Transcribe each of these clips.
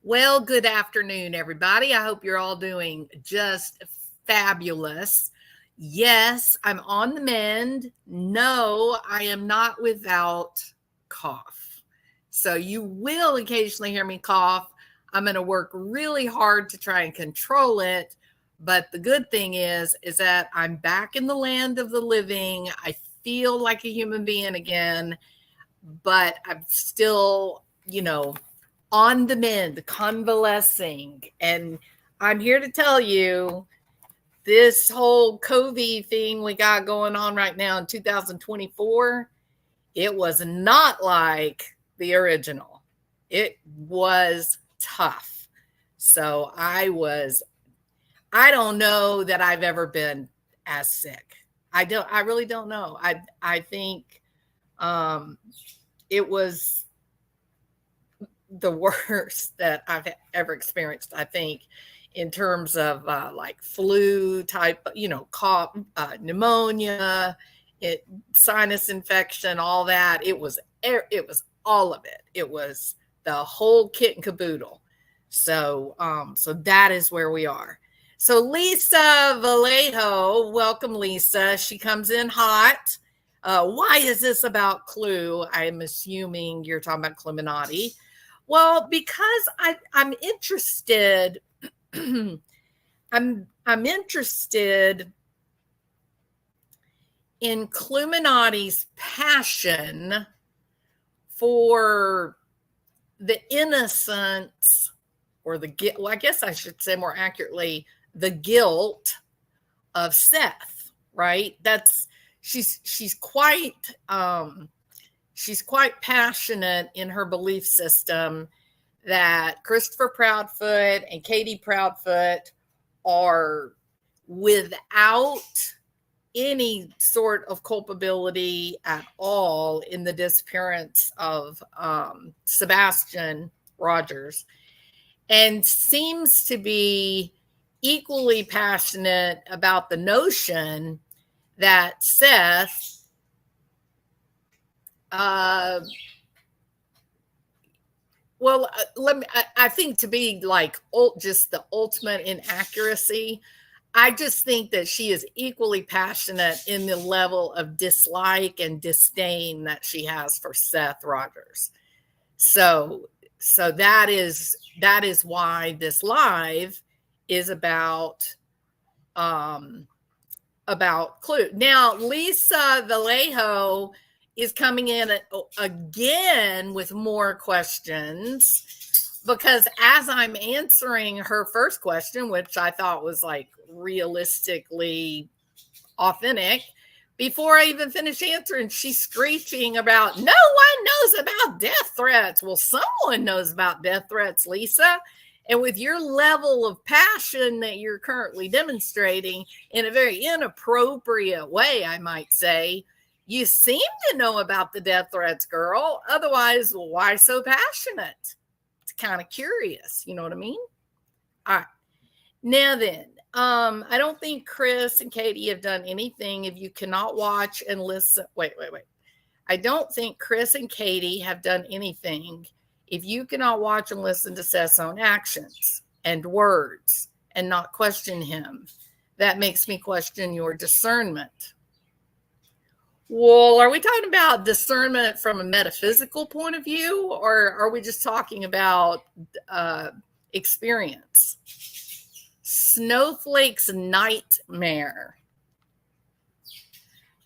Well, good afternoon, everybody. I hope you're all doing just fabulous. Yes, I'm on the mend. No, I am not without cough. So you will occasionally hear me cough. I'm going to work really hard to try and control it. But the good thing is that I'm back in the land of the living. I feel like a human being again, but I'm still, on the mend, convalescing. And I'm here to tell you this whole COVID thing we got going on right now in 2024, it was not like the original. It was tough. So I don't know that I've ever been as sick. I really don't know. I think it was the worst that I've ever experienced, I think, in terms of like flu type, cough, pneumonia, sinus infection, all that. It was all of it. It was the whole kit and caboodle. So that is where we are. So Lisa Vallejo, welcome, Lisa. She comes in hot. Why is this about Clue? I'm assuming you're talking about Clueminati. Well, because I'm interested. I'm interested in Clueminati's passion for the innocence, or the guilt. Well, I guess I should say more accurately, the guilt of Seth. Right? She's quite passionate in her belief system that Christopher Proudfoot and Katie Proudfoot are without any sort of culpability at all in the disappearance of Sebastian Rogers, and seems to be equally passionate about the notion that Seth I think, to be like just the ultimate inaccuracy, I just think that she is equally passionate in the level of dislike and disdain that she has for Seth Rogers. So that is why this live is about Clue. Now, Lisa Vallejo is coming in again with more questions, because as I'm answering her first question, which I thought was like realistically authentic, before I even finish answering, she's screeching about no one knows about death threats. Well, someone knows about death threats, Lisa. And with your level of passion that you're currently demonstrating in a very inappropriate way, I might say, you seem to know about the death threats, girl. Otherwise, why so passionate? It's kind of curious. You know what I mean? All right. Now then, I don't think Chris and Katie have done anything. If you cannot watch and listen, wait. I don't think Chris and Katie have done anything if you cannot watch and listen to Seth's own actions and words and not question him. That makes me question your discernment. Well, are we talking about discernment from a metaphysical point of view, or are we just talking about experience? Snowflake's nightmare.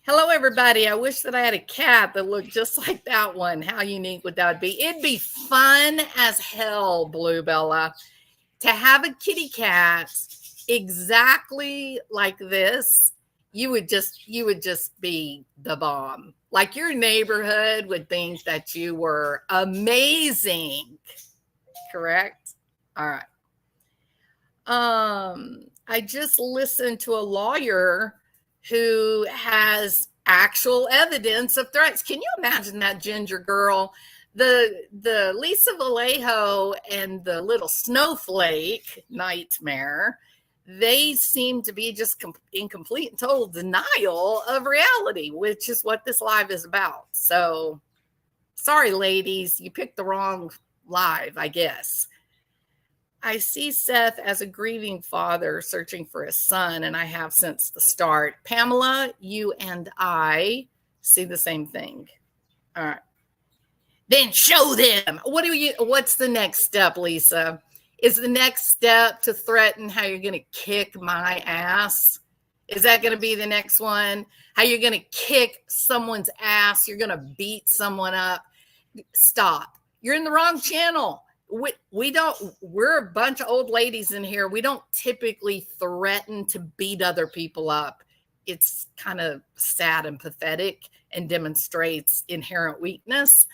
Hello, everybody. I wish that I had a cat that looked just like that one. How unique would that be? It'd be fun as hell, Blue Bella, to have a kitty cat exactly like this. You would just be the bomb. Like, your neighborhood would think that you were amazing. Correct? All right. I just listened to a lawyer who has actual evidence of threats. Can you imagine that, Ginger Girl? The Lisa Vallejo and the little snowflake nightmare, they seem to be just in complete and total denial of reality, which is what this live is about. So, sorry, ladies, you picked the wrong live, I guess. I see Seth as a grieving father searching for his son, and I have since the start. Pamela, you and I see the same thing. All right. Then show them. What's the next step, Lisa? Is the next step to threaten how you're going to kick my ass? Is that going to be the next one? How you're going to kick someone's ass? You're going to beat someone up? Stop. You're in the wrong channel. We're a bunch of old ladies in here. We don't typically threaten to beat other people up. It's kind of sad and pathetic and demonstrates inherent weakness,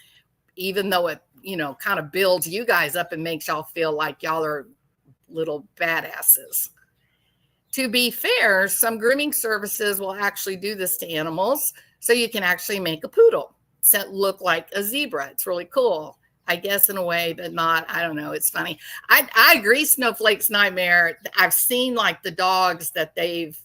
even though it, kind of builds you guys up and makes y'all feel like y'all are little badasses. To be fair, some grooming services will actually do this to animals, so you can actually make a poodle that look like a zebra. It's really cool, I guess, in a way, but not. I don't know. It's funny. I agree, Snowflake's Nightmare. I've seen like the dogs that they've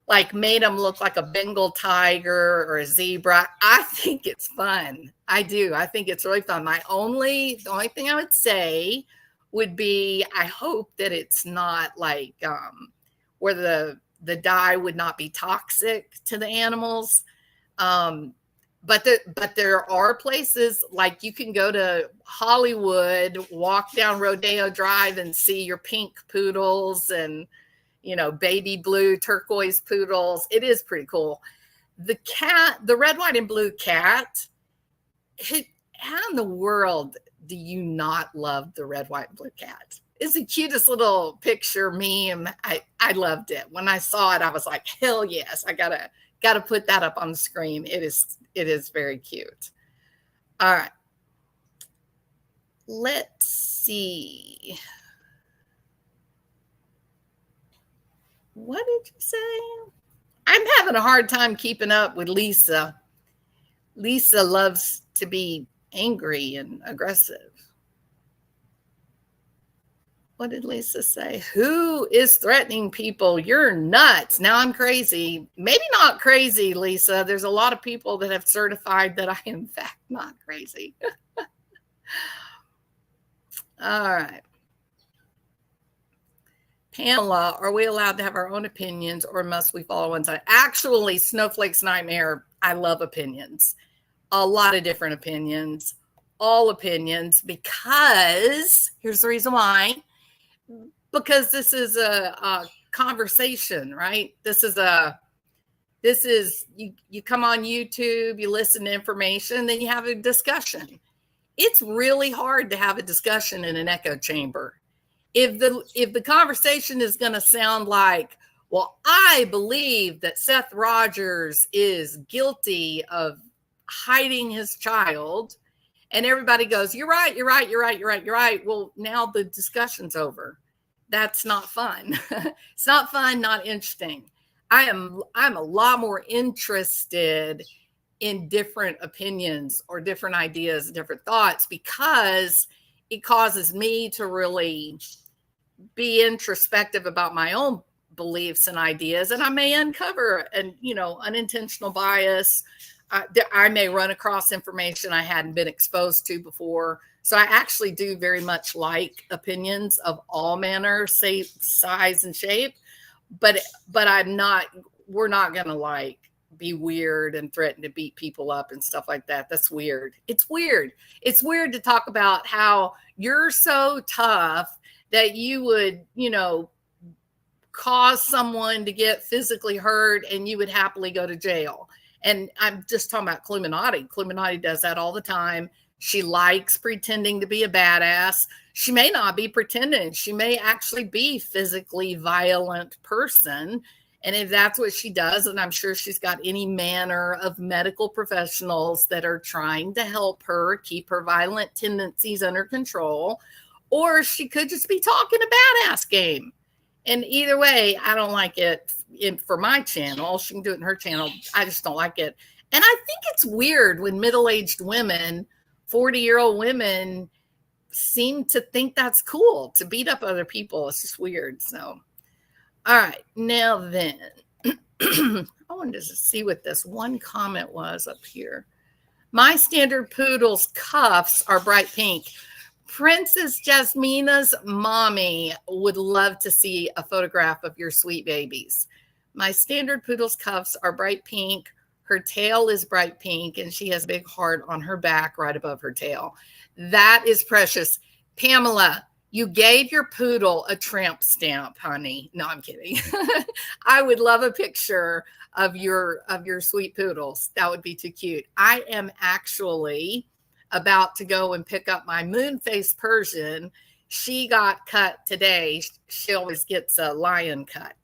like made them look like a Bengal tiger or a zebra. I think it's fun. I do. I think it's really fun. The only thing I would say would be, I hope that it's not like where the dye would not be toxic to the animals. But there are places like you can go to Hollywood, walk down Rodeo Drive and see your pink poodles and, baby blue turquoise poodles. It is pretty cool. The cat, the red, white, and blue cat, how in the world do you not love the red, white, and blue cat? It's the cutest little picture meme. I loved it. When I saw it, I was like, hell yes, I gotta put that up on the screen. It is very cute. All right. Let's see. What did you say? I'm having a hard time keeping up with Lisa. Lisa loves to be angry and aggressive. What did Lisa say? Who is threatening people? You're nuts. Now I'm crazy. Maybe not crazy, Lisa. There's a lot of people that have certified that I am, in fact, not crazy. All right. Pamela, are we allowed to have our own opinions or must we follow one side? Actually, Snowflake's Nightmare, I love opinions. A lot of different opinions. All opinions, because here's the reason why. Because this is a conversation, right? This is you come on YouTube, you listen to information, then you have a discussion. It's really hard to have a discussion in an echo chamber. If the conversation is going to sound like, well, I believe that Seth Rogers is guilty of hiding his child, and everybody goes, you're right. Well, now the discussion's over. That's not fun. It's not fun, not interesting. I'm a lot more interested in different opinions or different ideas, different thoughts, because it causes me to really be introspective about my own beliefs and ideas, and I may uncover an unintentional bias. I may run across information I hadn't been exposed to before. So I actually do very much like opinions of all manner, size, and shape. But we're not going to be weird and threaten to beat people up and stuff like that. That's weird. It's weird. It's weird to talk about how you're so tough that you would, cause someone to get physically hurt and you would happily go to jail. And I'm just talking about Clueminati. Clueminati does that all the time. She likes pretending to be a badass. She may not be pretending. She may actually be a physically violent person. And if that's what she does, and I'm sure she's got any manner of medical professionals that are trying to help her keep her violent tendencies under control, or she could just be talking a badass game. And either way, I don't like it for my channel. She can do it in her channel. I just don't like it. And I think it's weird when middle-aged women, 40-year-old women, seem to think that's cool to beat up other people. It's just weird. So, all right. Now then, I wanted to see what this one comment was up here. My standard poodle's cuffs are bright pink. Princess Jasmina's mommy would love to see a photograph of your sweet babies. My standard poodle's cuffs are bright pink. Her tail is bright pink, and she has a big heart on her back right above her tail. That is precious. Pamela, you gave your poodle a tramp stamp, honey. No, I'm kidding. I would love a picture of your sweet poodles. That would be too cute. I am actually about to go and pick up my moon-faced Persian. She got cut today. She always gets a lion cut.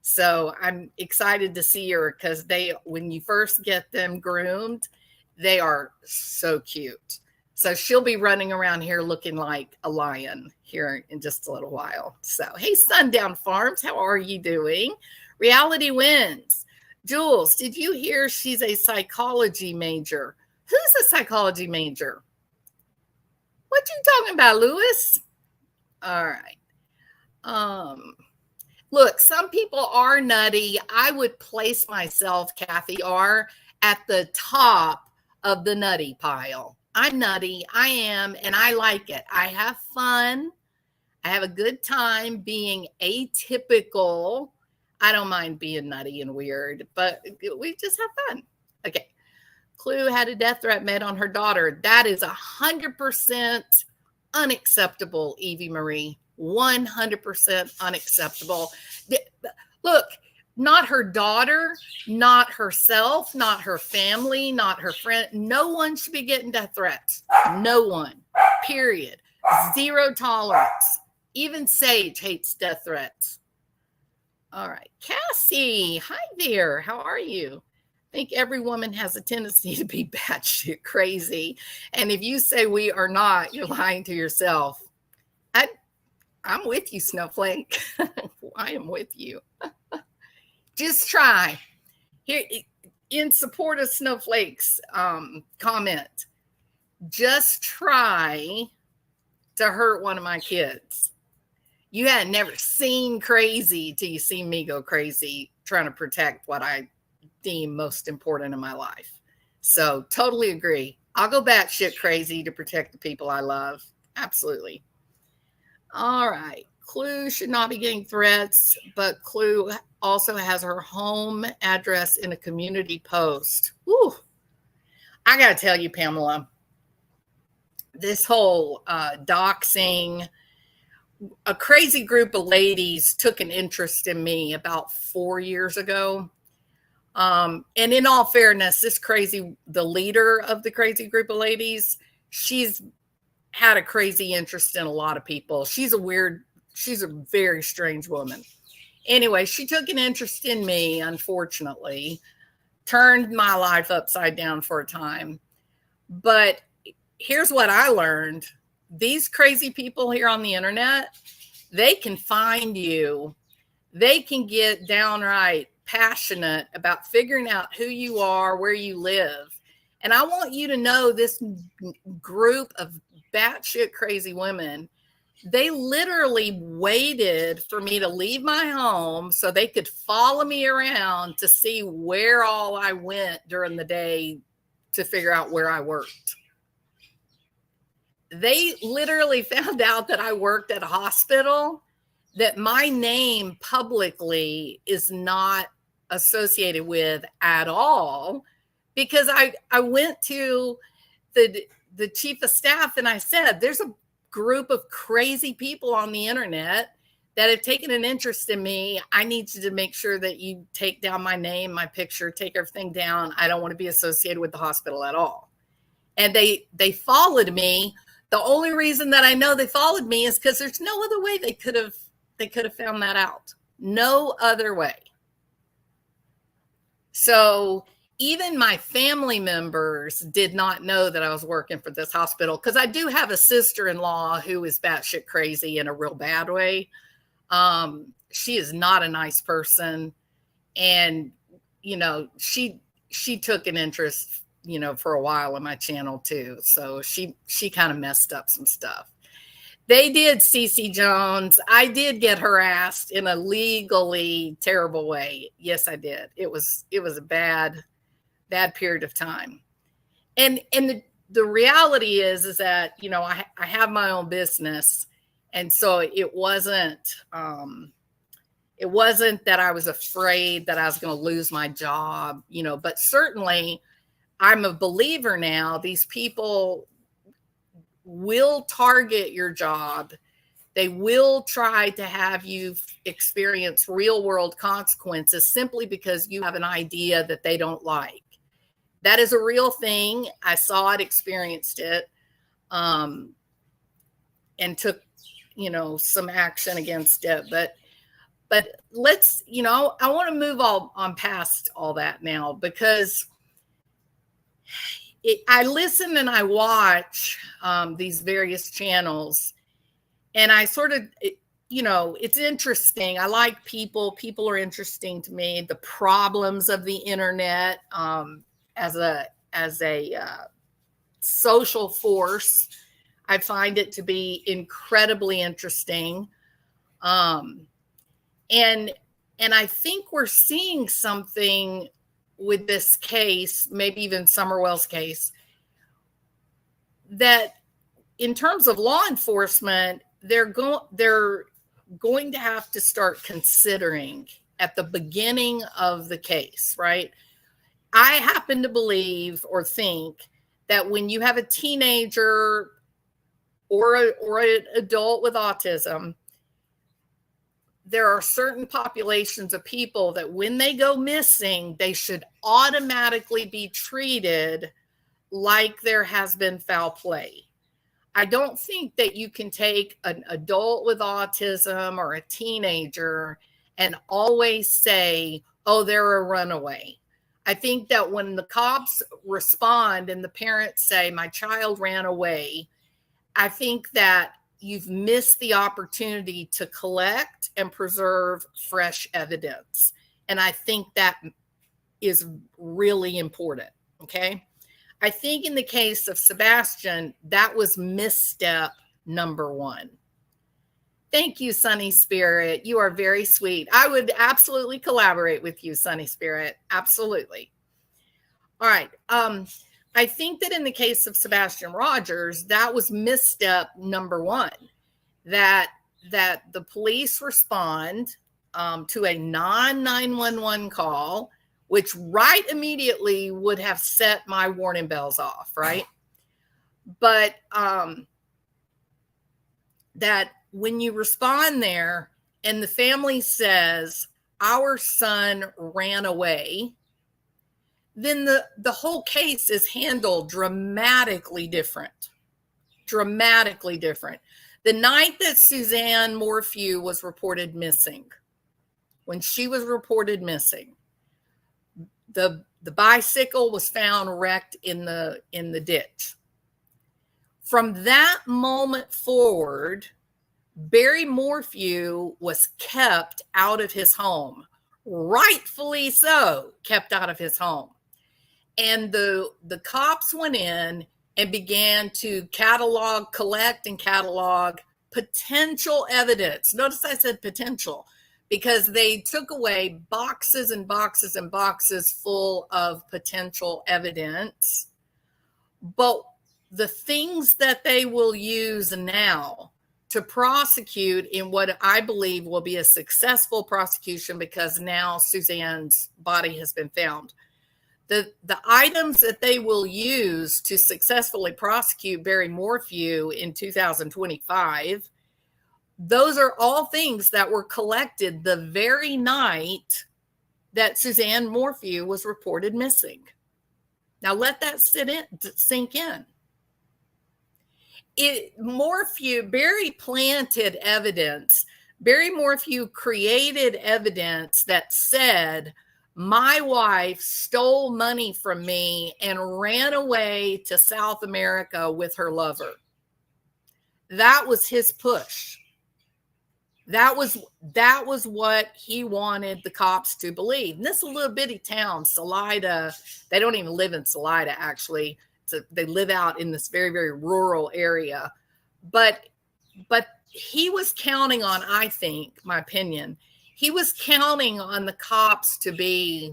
So I'm excited to see her because when you first get them groomed, they are so cute. So she'll be running around here looking like a lion here in just a little while. So, hey, Sundown Farms, how are you doing? Reality wins. Jules, did you hear she's a psychology major? Who's a psychology major? What you talking about, Lewis? All right. Look, some people are nutty. I would place myself, Kathy R., at the top of the nutty pile. I'm nutty. I am, and I like it. I have fun. I have a good time being atypical. I don't mind being nutty and weird, but we just have fun. Okay. Clue had a death threat made on her daughter. That is 100% unacceptable, Evie Marie. 100% unacceptable. Look, not her daughter, not herself, not her family, not her friend. No one should be getting death threats. No one. Period. Zero tolerance. Even Sage hates death threats. All right. Cassie, hi there. How are you? I think every woman has a tendency to be batshit crazy. And if you say we are not, you're lying to yourself. I'm with you, Snowflake. I am with you. Just try. Here, in support of Snowflake's comment, just try to hurt one of my kids. You had never seen crazy till you see me go crazy trying to protect what I deem most important in my life. So totally agree. I'll go batshit crazy to protect the people I love. Absolutely. All right. Clue should not be getting threats, but Clue also has her home address in a community post. Whew. I got to tell you, Pamela, this whole doxing, a crazy group of ladies took an interest in me about 4 years ago. And in all fairness, the leader of the crazy group of ladies, she's had a crazy interest in a lot of people. She's a very strange woman. Anyway, she took an interest in me, unfortunately, turned my life upside down for a time. But here's what I learned. These crazy people here on the internet, they can find you. They can get downright passionate about figuring out who you are, where you live. And I want you to know this group of batshit crazy women, they literally waited for me to leave my home so they could follow me around to see where all I went during the day to figure out where I worked. They literally found out that I worked at a hospital, that my name publicly is not associated with at all, because I went to the chief of staff and I said, there's a group of crazy people on the internet that have taken an interest in me. I need you to make sure that you take down my name, my picture, take everything down. I don't want to be associated with the hospital at all. And they followed me. The only reason that I know they followed me is because there's no other way they could have found that out. No other way. So even my family members did not know that I was working for this hospital, because I do have a sister-in-law who is batshit crazy in a real bad way. She is not a nice person. And, she took an interest, for a while in my channel too. So she kind of messed up some stuff. They did CC Jones. I did get harassed in a legally terrible way. Yes, I did. It was a bad period of time. And the reality is that, I have my own business. And so it wasn't that I was afraid that I was going to lose my job, but certainly I'm a believer now. These people will target your job. They will try to have you experience real world consequences simply because you have an idea that they don't like. That is a real thing. I saw it, experienced it, and took, some action against it. But let's, I want to move on past all that now, because I listen and I watch these various channels, and I sort of, it's interesting. I like people. People are interesting to me. The problems of the internet as a social force, I find it to be incredibly interesting. And I think we're seeing something with this case, maybe even Summerwell's case, that in terms of law enforcement, they're going to have to start considering at the beginning of the case, right? I happen to believe or think that when you have a teenager or an adult with autism, there are certain populations of people that when they go missing, they should automatically be treated like there has been foul play. I don't think that you can take an adult with autism or a teenager and always say, oh, they're a runaway. I think that when the cops respond and the parents say, my child ran away, I think that you've missed the opportunity to collect and preserve fresh evidence. And I think that is really important. Okay. I think in the case of Sebastian, that was misstep number one. Thank you, Sunny Spirit. You are very sweet. I would absolutely collaborate with you, Sunny Spirit. Absolutely. All right. I think that in the case of Sebastian Rogers, that was misstep number one, that the police respond to a non-911 call, which right immediately would have set my warning bells off, right? But that when you respond there and the family says, our son ran away, then the whole case is handled dramatically different. Dramatically different. The night that Suzanne Morphew was reported missing, when she was reported missing, the bicycle was found wrecked in the ditch. From that moment forward, Barry Morphew was kept out of his home, rightfully so, kept out of his home. And the cops went in and began to collect and catalog potential evidence. Notice I said potential, because they took away boxes and boxes and boxes full of potential evidence. But the things that they will use now to prosecute in what I believe will be a successful prosecution, because now Suzanne's body has been found. The items that they will use to successfully prosecute Barry Morphew in 2025, those are all things that were collected the very night that Suzanne Morphew was reported missing. Now let that sink in. Barry planted evidence. Barry Morphew created evidence that said, my wife stole money from me and ran away to South America with her lover. That was his push. That was what he wanted the cops to believe. And this is a little bitty town, Salida. They don't even live in Salida, actually. They live out in this very, very rural area. But he was counting on, I think, my opinion, he was counting on the cops to be,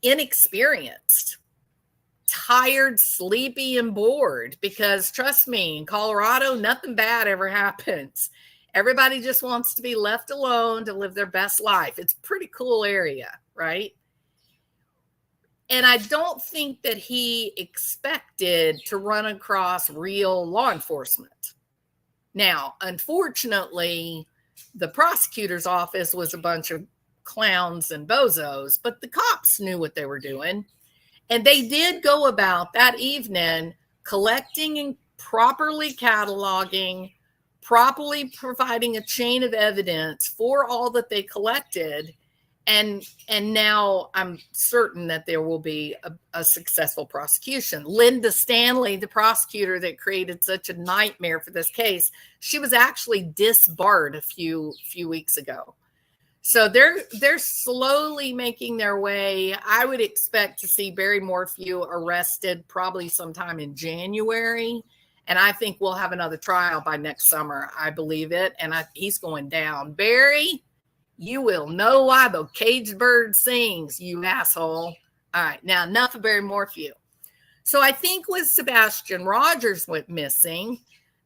inexperienced, tired, sleepy, and bored, because trust me, in Colorado, nothing bad ever happens. Everybody just wants to be left alone to live their best life. It's a pretty cool area, right? And I don't think that he expected to run across real law enforcement. Now, unfortunately, the prosecutor's office was a bunch of clowns and bozos, but the cops knew what they were doing. And they did go about that evening collecting and properly cataloging, properly providing a chain of evidence for all that they collected. And now I'm certain that there will be a successful prosecution. Linda Stanley, the prosecutor that created such a nightmare for this case, she was actually disbarred a few weeks ago. So they're slowly making their way. I would expect to see Barry Morphew arrested probably sometime in January. And I think we'll have another trial by next summer. I believe it. And he's going down. Barry, you will know why the caged bird sings, you asshole. All right, now enough of Barry Morphew. So I think with Sebastian Rogers went missing,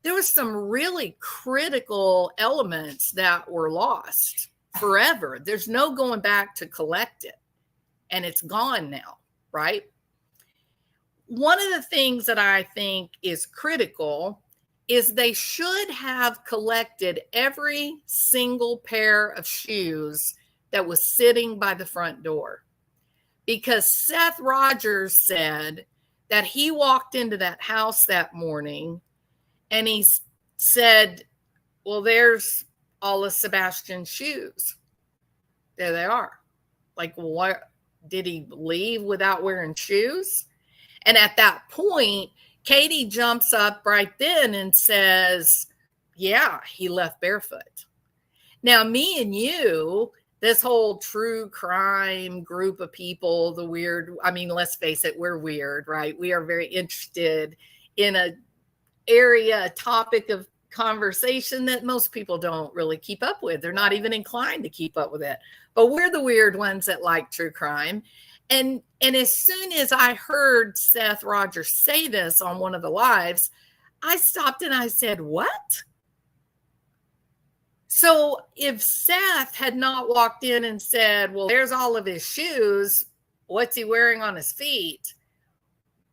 there was some really critical elements that were lost forever. There's no going back to collect it, and it's gone now, right? One of the things that I think is critical is they should have collected every single pair of shoes that was sitting by the front door, because Seth Rogers said that he walked into that house that morning and he said, well, there's all of Sebastian's shoes. There they are. Like, what? Did he leave without wearing shoes? And at that point, Katie jumps up right then and says, yeah, he left barefoot. Now, me and you, this whole true crime group of people, the weird, I mean, let's face it, we're weird, right? We are very interested in a topic of conversation that most people don't really keep up with. They're not even inclined to keep up with it. But we're the weird ones that like true crime. And as soon as I heard Seth Rogers say this on one of the lives, I stopped and I said, what? So if Seth had not walked in and said, well, there's all of his shoes, what's he wearing on his feet?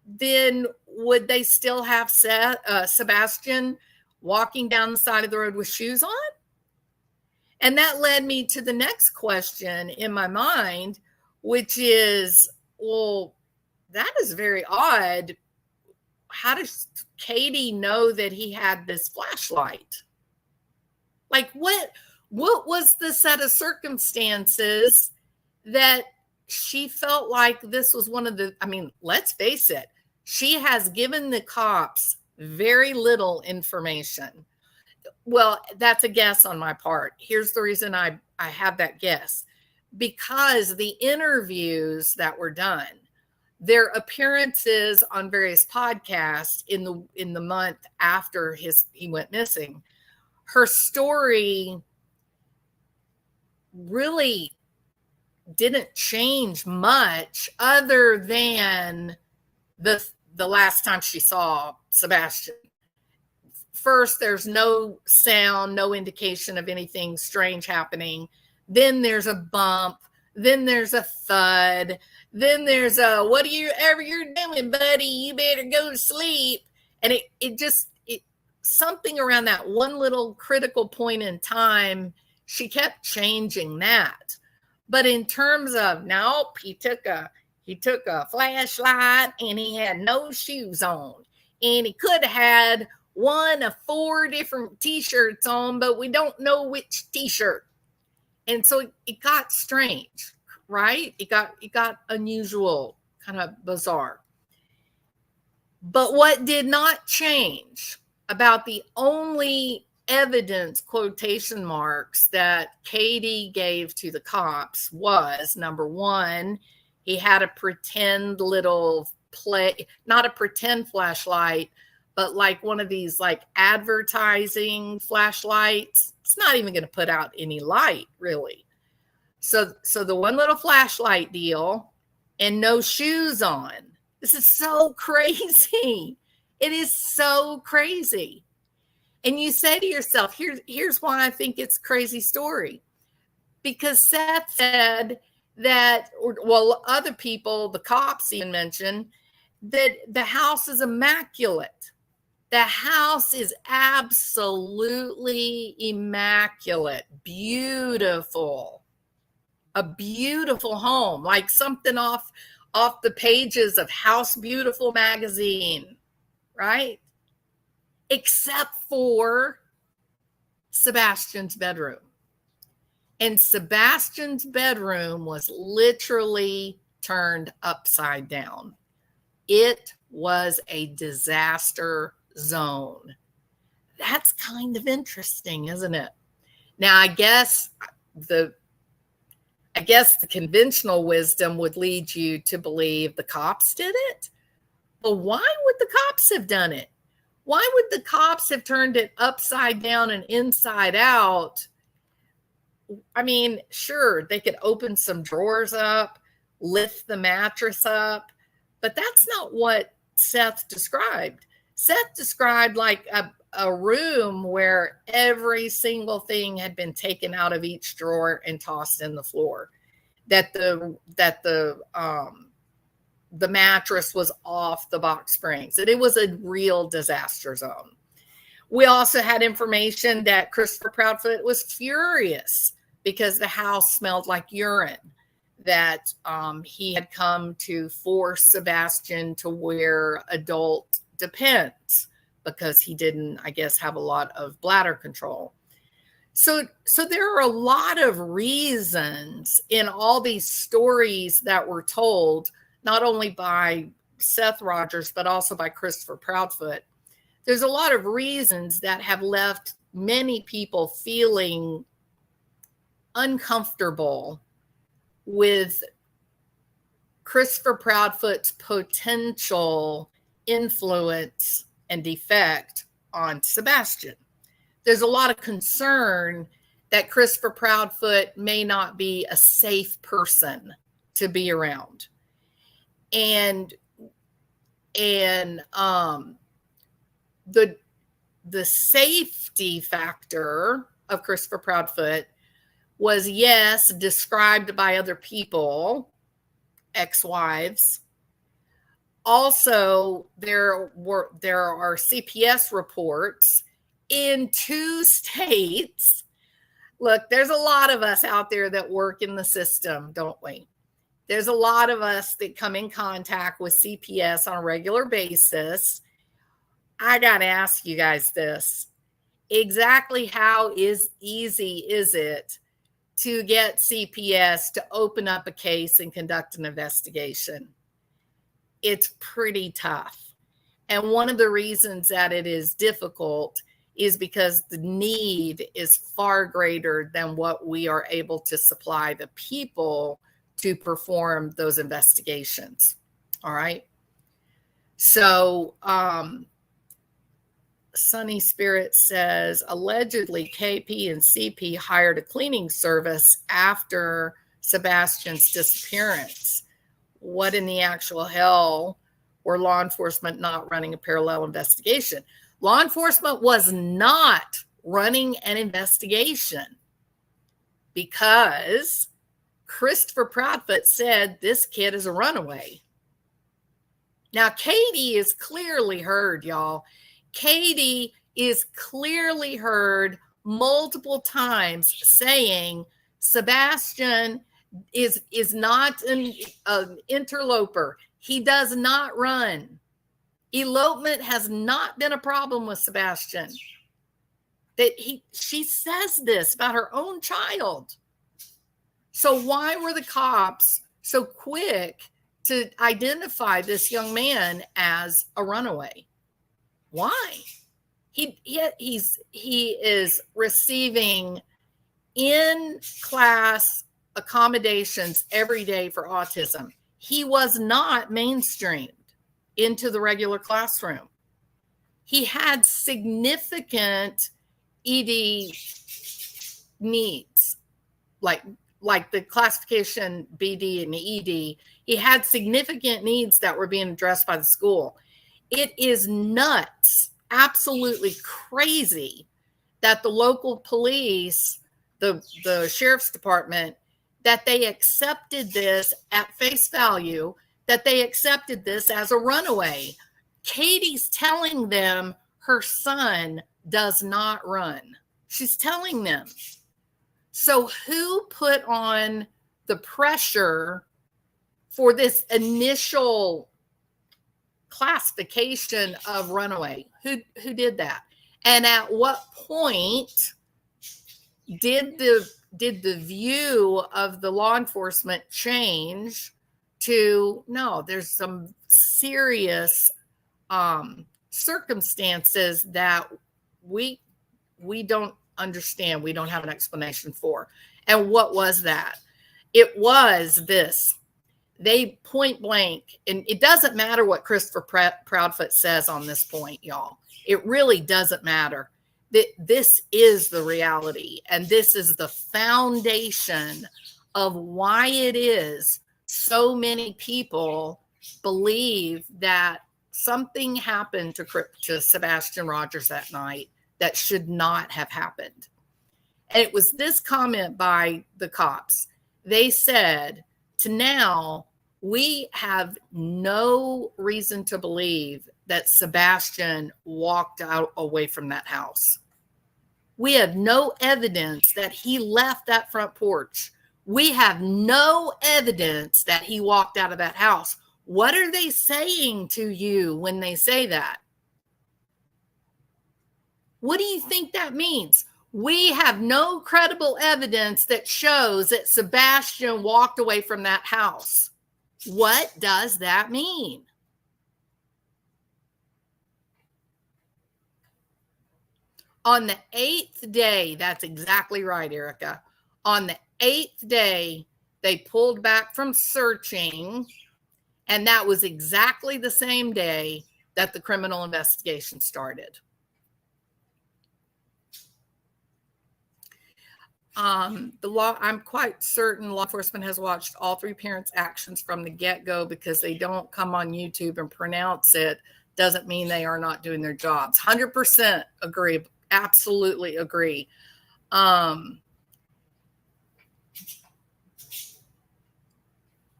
Then would they still have Sebastian walking down the side of the road with shoes on? And that led me to the next question in my mind, which is, well, that is very odd. How does Katie know that he had this flashlight? Like, what was the set of circumstances that she felt like this was one of the, I mean, let's face it, she has given the cops very little information. Well, that's a guess on my part. Here's the reason I have that guess. Because the interviews that were done, their appearances on various podcasts in the month after he went missing, her story really didn't change much other than the last time she saw Sebastian. First, there's no sound, no indication of anything strange happening. Then there's a bump. Then there's a thud. Then there's a, whatever you're doing, buddy, you better go to sleep. And it something around that one little critical point in time, she kept changing that. But in terms of, nope, he took a flashlight and he had no shoes on. And he could have had one of 4 different t-shirts on, but we don't know which t-shirt. And so it got strange, right? It got unusual, kind of bizarre. But what did not change about the only evidence, quotation marks, that Katie gave to the cops was, number one, he had a pretend little not a pretend flashlight, but like one of these like advertising flashlights. It's not even going to put out any light, really. So the one little flashlight deal and no shoes on. This is so crazy. It is so crazy. And you say to yourself, here's why I think it's a crazy story. Because Seth said that, well, other people, the cops even mentioned, that the house is immaculate. The house is absolutely immaculate, beautiful, a beautiful home, like something off the pages of House Beautiful magazine, right? Except for Sebastian's bedroom. And Sebastian's bedroom was literally turned upside down. It was a disaster zone. That's kind of interesting, isn't it? Now, I guess the conventional wisdom would lead you to believe the cops did it. But why would the cops have done it? Why would the cops have turned it upside down and inside out? I mean, sure, they could open some drawers up, lift the mattress up, but that's not what Seth described. Seth described like a room where every single thing had been taken out of each drawer and tossed in the floor. That the mattress was off the box springs. That it was a real disaster zone. We also had information that Christopher Proudfoot was furious because the house smelled like urine, that he had come to force Sebastian to wear adult Depends because he didn't, I guess, have a lot of bladder control. So there are a lot of reasons in all these stories that were told, not only by Seth Rogers, but also by Christopher Proudfoot. There's a lot of reasons that have left many people feeling uncomfortable with Christopher Proudfoot's potential influence and effect on Sebastian. There's a lot of concern that Christopher Proudfoot may not be a safe person to be around. And the safety factor of Christopher Proudfoot was, yes, described by other people, ex-wives. Also, there are CPS reports in 2 states. Look, there's a lot of us out there that work in the system, don't we? There's a lot of us that come in contact with CPS on a regular basis. I got to ask you guys this. Exactly how easy is it to get CPS to open up a case and conduct an investigation? It's pretty tough. And one of the reasons that it is difficult is because the need is far greater than what we are able to supply the people to perform those investigations. All right. So, Sunny Spirit says, allegedly KP and CP hired a cleaning service after Sebastian's disappearance. What in the actual hell were law enforcement not running a parallel investigation? Law enforcement was not running an investigation because Christopher Proudfoot said this kid is a runaway. Now, Katie is clearly heard, y'all. Katie is clearly heard multiple times saying Sebastian is not an interloper. He does not run. Elopement has not been a problem with Sebastian. She says this about her own child. So why were the cops so quick to identify this young man as a runaway? Why? He is receiving in-class accommodations every day for autism. He was not mainstreamed into the regular classroom. He had significant ED needs, like like the classification BD and ED, he had significant needs that were being addressed by the school. It is nuts, absolutely crazy, that the local police, the sheriff's department, that they accepted this at face value, that they accepted this as a runaway. Katie's telling them her son does not run. She's telling them. So who put on the pressure for this initial classification of runaway? Who did that? And at what point did the view of the law enforcement change to, no, there's some serious circumstances that we don't understand, we don't have an explanation for? And what was that? It was this. They point blank, and it doesn't matter what Christopher Proudfoot says on this point, y'all. It really doesn't matter. This is the reality, and this is the foundation of why it is so many people believe that something happened to Sebastian Rogers that night that should not have happened. And it was this comment by the cops. They said, to now, we have no reason to believe that Sebastian walked out away from that house. We have no evidence that he left that front porch. We have no evidence that he walked out of that house. What are they saying to you when they say that? What do you think that means? We have no credible evidence that shows that Sebastian walked away from that house. What does that mean? On the 8th day, that's exactly right, Erica. On the 8th day, they pulled back from searching, and that was exactly the same day that the criminal investigation started. I'm quite certain law enforcement has watched all three parents' actions from the get-go. Because they don't come on YouTube and pronounce it doesn't mean they are not doing their jobs. 100% agree. Absolutely agree. Now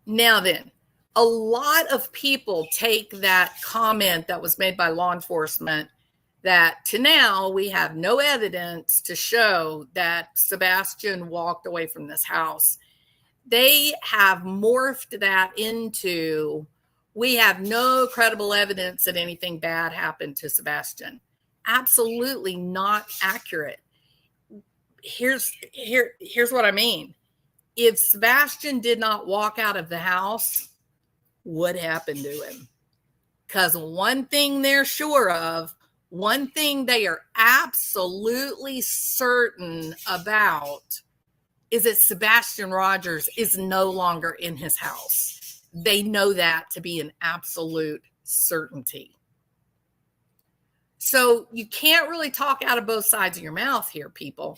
then, a lot of people take that comment that was made by law enforcement that to now we have no evidence to show that Sebastian walked away from this house. They have morphed that into, we have no credible evidence that anything bad happened to Sebastian. Absolutely not accurate. Here's what I mean. If Sebastian did not walk out of the house, what happened to him? Because one thing they're sure of, one thing they are absolutely certain about, is that Sebastian Rogers is no longer in his house. They know that to be an absolute certainty. So you can't really talk out of both sides of your mouth here, people.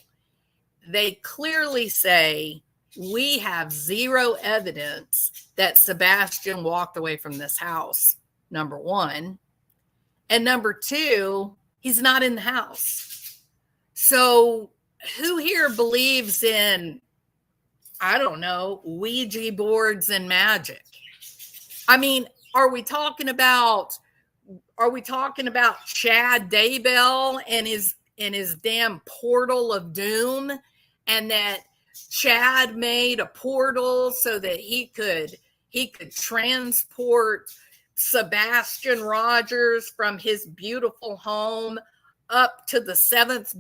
They clearly say, we have zero evidence that Sebastian walked away from this house, number one. And number two, he's not in the house. So who here believes in, I don't know, Ouija boards and magic? I mean, are we talking about Chad Daybell and his damn portal of doom, and that Chad made a portal so that he could transport Sebastian Rogers from his beautiful home up to the seventh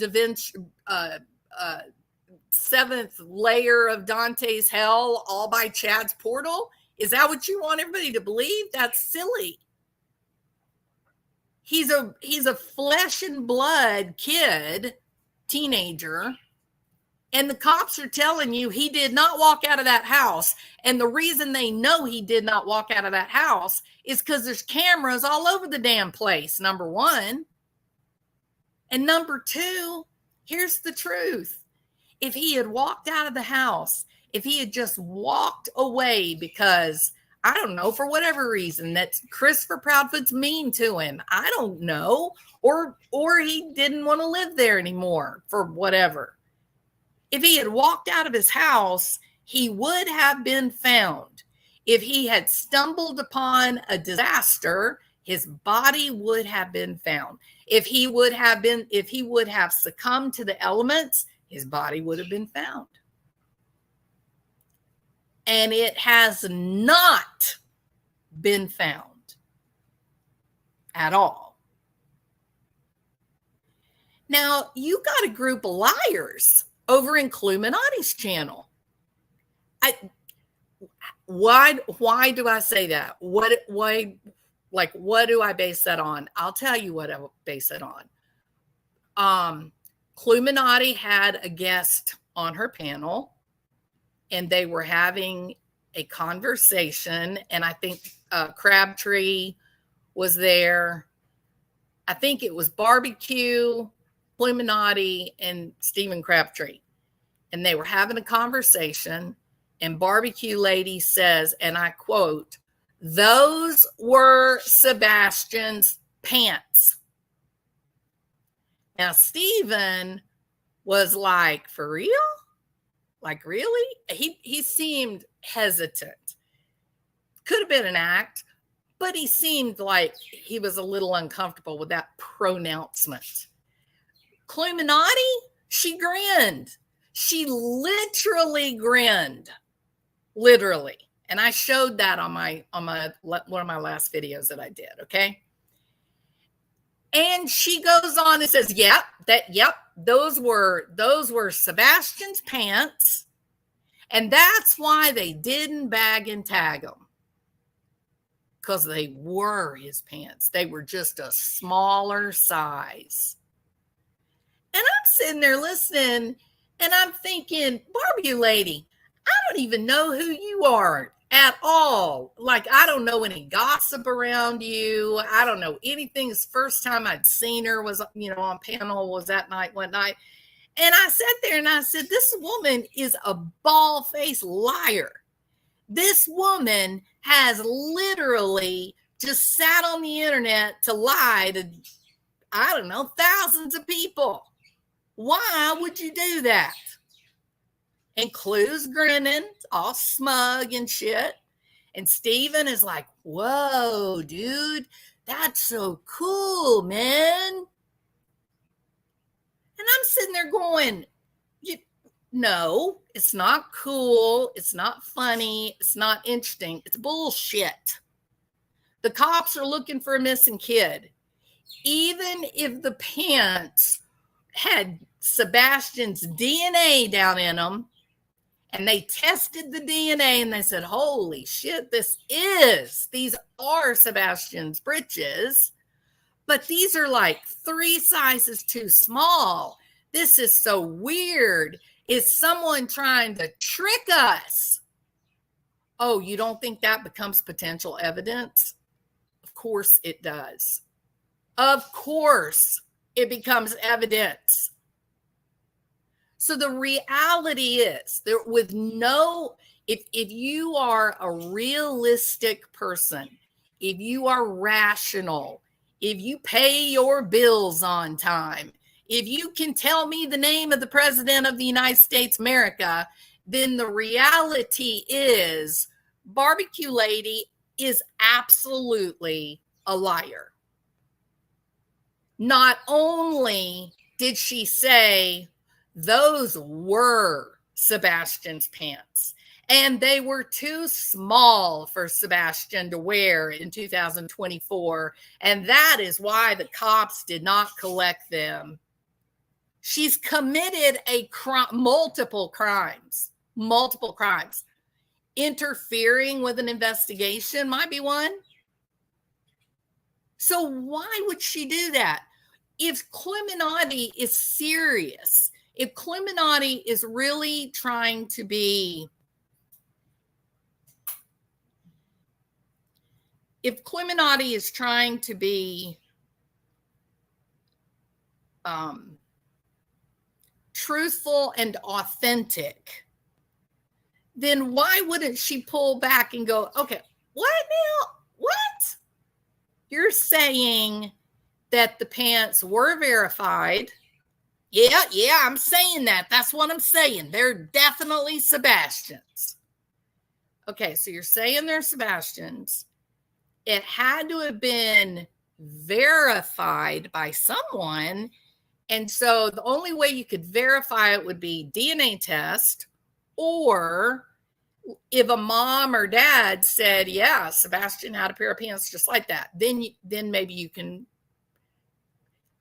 layer of Dante's hell, all by Chad's portal? Is that what you want everybody to believe? That's silly. He's a flesh and blood kid, teenager, and the cops are telling you he did not walk out of that house. And the reason they know he did not walk out of that house is because there's cameras all over the damn place, number one. And number two, here's the truth. If he had walked out of the house, if he had just walked away because, I don't know, for whatever reason, that Christopher Proudfoot's mean to him, I don't know, or he didn't want to live there anymore for whatever. If he had walked out of his house, he would have been found. If he had stumbled upon a disaster, his body would have been found. If he would have succumbed to the elements, his body would have been found. And it has not been found at all. Now, you got a group of liars over in Clueminati's channel. Why do I say that? What do I base that on? I'll tell you what I base it on. Clueminati had a guest on her panel, and they were having a conversation, and I think Crabtree was there. I think it was Barbecue, Clueminati, and Stephen Crabtree. And they were having a conversation, and Barbecue Lady says, and I quote, "Those were Sebastian's pants." Now, Stephen was like, "For real? Like, really?" He seemed hesitant. Could have been an act, but he seemed like he was a little uncomfortable with that pronouncement. Clueminati, she grinned. She literally grinned. Literally. And I showed that on one of my last videos that I did, okay? And she goes on and says, yep, those were Sebastian's pants. And that's why they didn't bag and tag them. Because they were his pants. They were just a smaller size. And I'm sitting there listening, and I'm thinking, Barbecue Lady, I don't even know who you are at all. Like, I don't know any gossip around you. I don't know anything. It's the first time I'd seen her was, on panel was that night, one night. And I sat there and I said, this woman is a bald-faced liar. This woman has literally just sat on the internet to lie to, I don't know, thousands of people. Why would you do that? And Clue's grinning, all smug and shit. And Steven is like, whoa, dude, that's so cool, man. And I'm sitting there going, no, it's not cool. It's not funny. It's not interesting. It's bullshit. The cops are looking for a missing kid. Even if the pants had Sebastian's DNA down in them, and they tested the DNA and they said, holy shit, these are Sebastian's britches, but these are like 3 sizes too small. This is so weird. Is someone trying to trick us? Oh, you don't think that becomes potential evidence? Of course it does. Of course it becomes evidence. So the reality is there with if you are a realistic person, if you are rational, if you pay your bills on time, if you can tell me the name of the president of the United States, America, then the reality is Barbecue Lady is absolutely a liar. Not only did she say those were Sebastian's pants, and they were too small for Sebastian to wear in 2024, and that is why the cops did not collect them. She's committed multiple crimes. Interfering with an investigation might be one. So why would she do that? If Clueminati is serious, if Clueminati is really trying to be, truthful and authentic, then why wouldn't she pull back and go, okay, what now? What? You're saying that the pants were verified. Yeah, I'm saying that. That's what I'm saying. They're definitely Sebastian's. Okay, so you're saying they're Sebastian's. It had to have been verified by someone. And so the only way you could verify it would be DNA test, or if a mom or dad said, yeah, Sebastian had a pair of pants just like that, then maybe you can.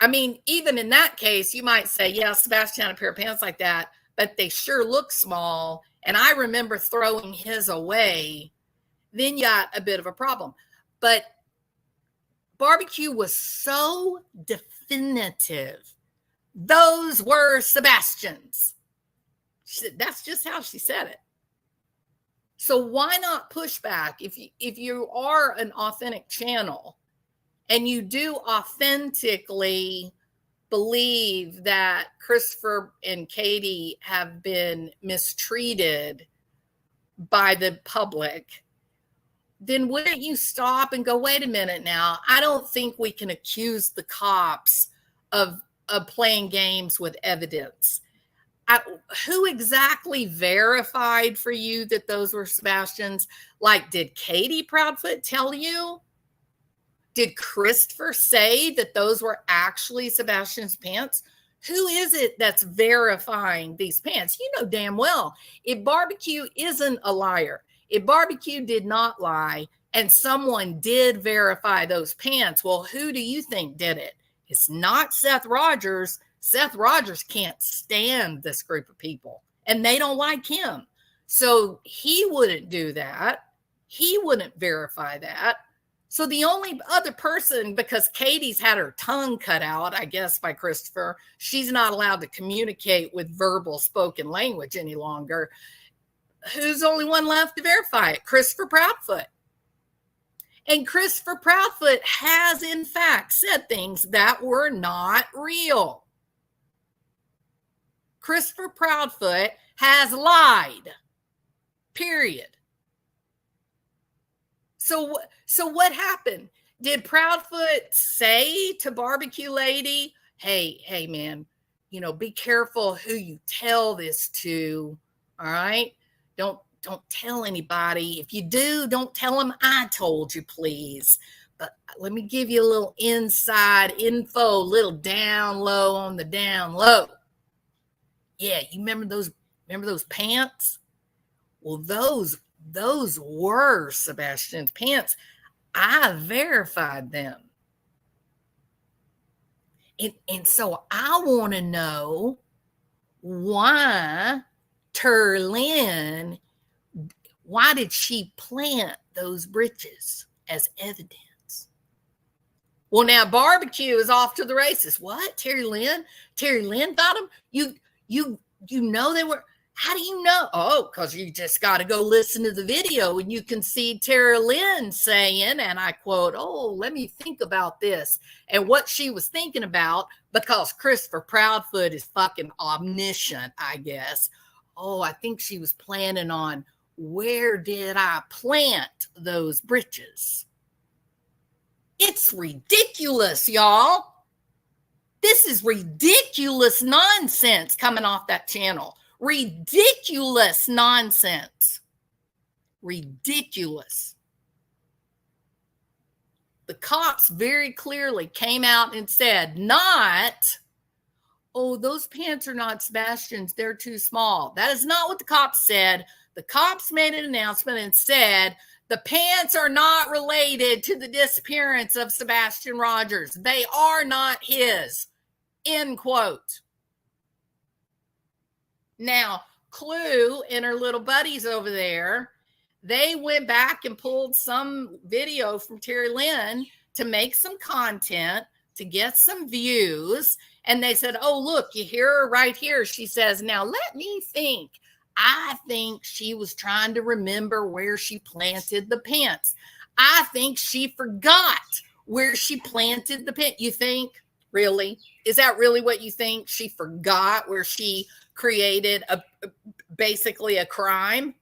I mean, even in that case, you might say, yeah, Sebastian had a pair of pants like that, but they sure look small. And I remember throwing his away. Then you got a bit of a problem. But Barbecue was so definitive. Those were Sebastian's. That's just how she said it. So why not push back? If you are an authentic channel and you do authentically believe that Christopher and Katie have been mistreated by the public, then wouldn't you stop and go, wait a minute now, I don't think we can accuse the cops of playing games with evidence. Who exactly verified for you that those were Sebastian's? Like, did Katie Proudfoot tell you? Did Christopher say that those were actually Sebastian's pants? Who is it that's verifying these pants? You know damn well, if Barbecue isn't a liar, if Barbecue did not lie, and someone did verify those pants, well, who do you think did it? It's not Seth Rogers. Seth Rogers can't stand this group of people, and they don't like him. So he wouldn't do that. He wouldn't verify that. So the only other person, because Katie's had her tongue cut out, I guess, by Christopher, she's not allowed to communicate with verbal spoken language any longer. Who's the only one left to verify it? Christopher Proudfoot. And Christopher Proudfoot has, in fact, said things that were not real. Christopher Proudfoot has lied. Period. So what happened? Did Proudfoot say to Barbecue Lady, hey, man, be careful who you tell this to, all right? Don't tell anybody. If you do, don't tell them I told you, please. But let me give you a little inside info, little down low on the down low. Yeah, you remember those pants? Well, those were Sebastian's pants. I verified them. And so I want to know why Terlin, why did she plant those breeches as evidence? Well, now Barbecue is off to the races. What? Terry Lynn got them? You know they were. How do you know? Oh, because you just got to go listen to the video and you can see Tara Lynn saying, and I quote, oh, let me think about this. And what she was thinking about, because Christopher Proudfoot is fucking omniscient, I guess. Oh, I think she was planning on, where did I plant those breeches? It's ridiculous, y'all. This is ridiculous nonsense coming off that channel. Ridiculous nonsense. Ridiculous. The cops very clearly came out and said, not, oh, those pants are not Sebastian's, they're too small. That is not what the cops said. The cops made an announcement and said, the pants are not related to the disappearance of Sebastian Rogers. They are not his. End quote. Now, Clue and her little buddies over there, they went back and pulled some video from Terry Lynn to make some content, to get some views. And they said, oh, look, you hear her right here. She says, now let me think. I think she was trying to remember where she planted the pants. I think she forgot where she planted the pants. You think? Really? Is that really what you think? She forgot where she created basically a crime?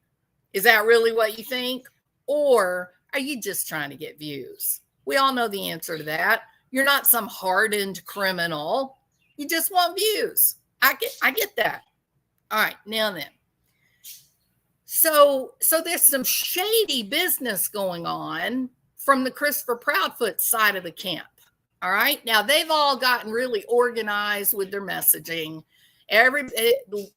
Is that really what you think? Or are you just trying to get views? We all know the answer to that. You're not some hardened criminal. You just want views. I get that. All right, now then. So there's some shady business going on from the Christopher Proudfoot side of the camp. All right. Now they've all gotten really organized with their messaging.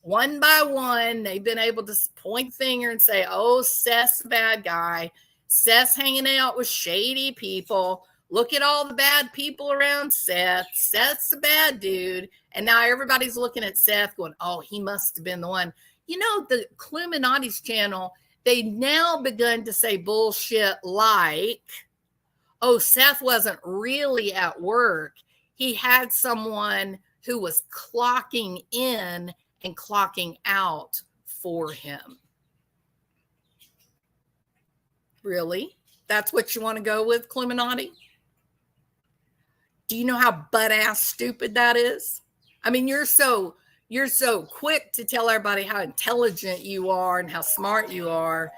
One by one, they've been able to point finger and say, "Oh, Seth's a bad guy. Seth's hanging out with shady people. Look at all the bad people around Seth. Seth's a bad dude." And now everybody's looking at Seth going, "Oh, he must have been the one." You know, the Clueminati's channel, they now begun to say bullshit like, "Oh, Seth wasn't really at work. He had someone who was clocking in and clocking out for him." Really? That's what you want to go with, Clueminati? Do you know how butt-ass stupid that is? I mean, you're so quick to tell everybody how intelligent you are and how smart you are.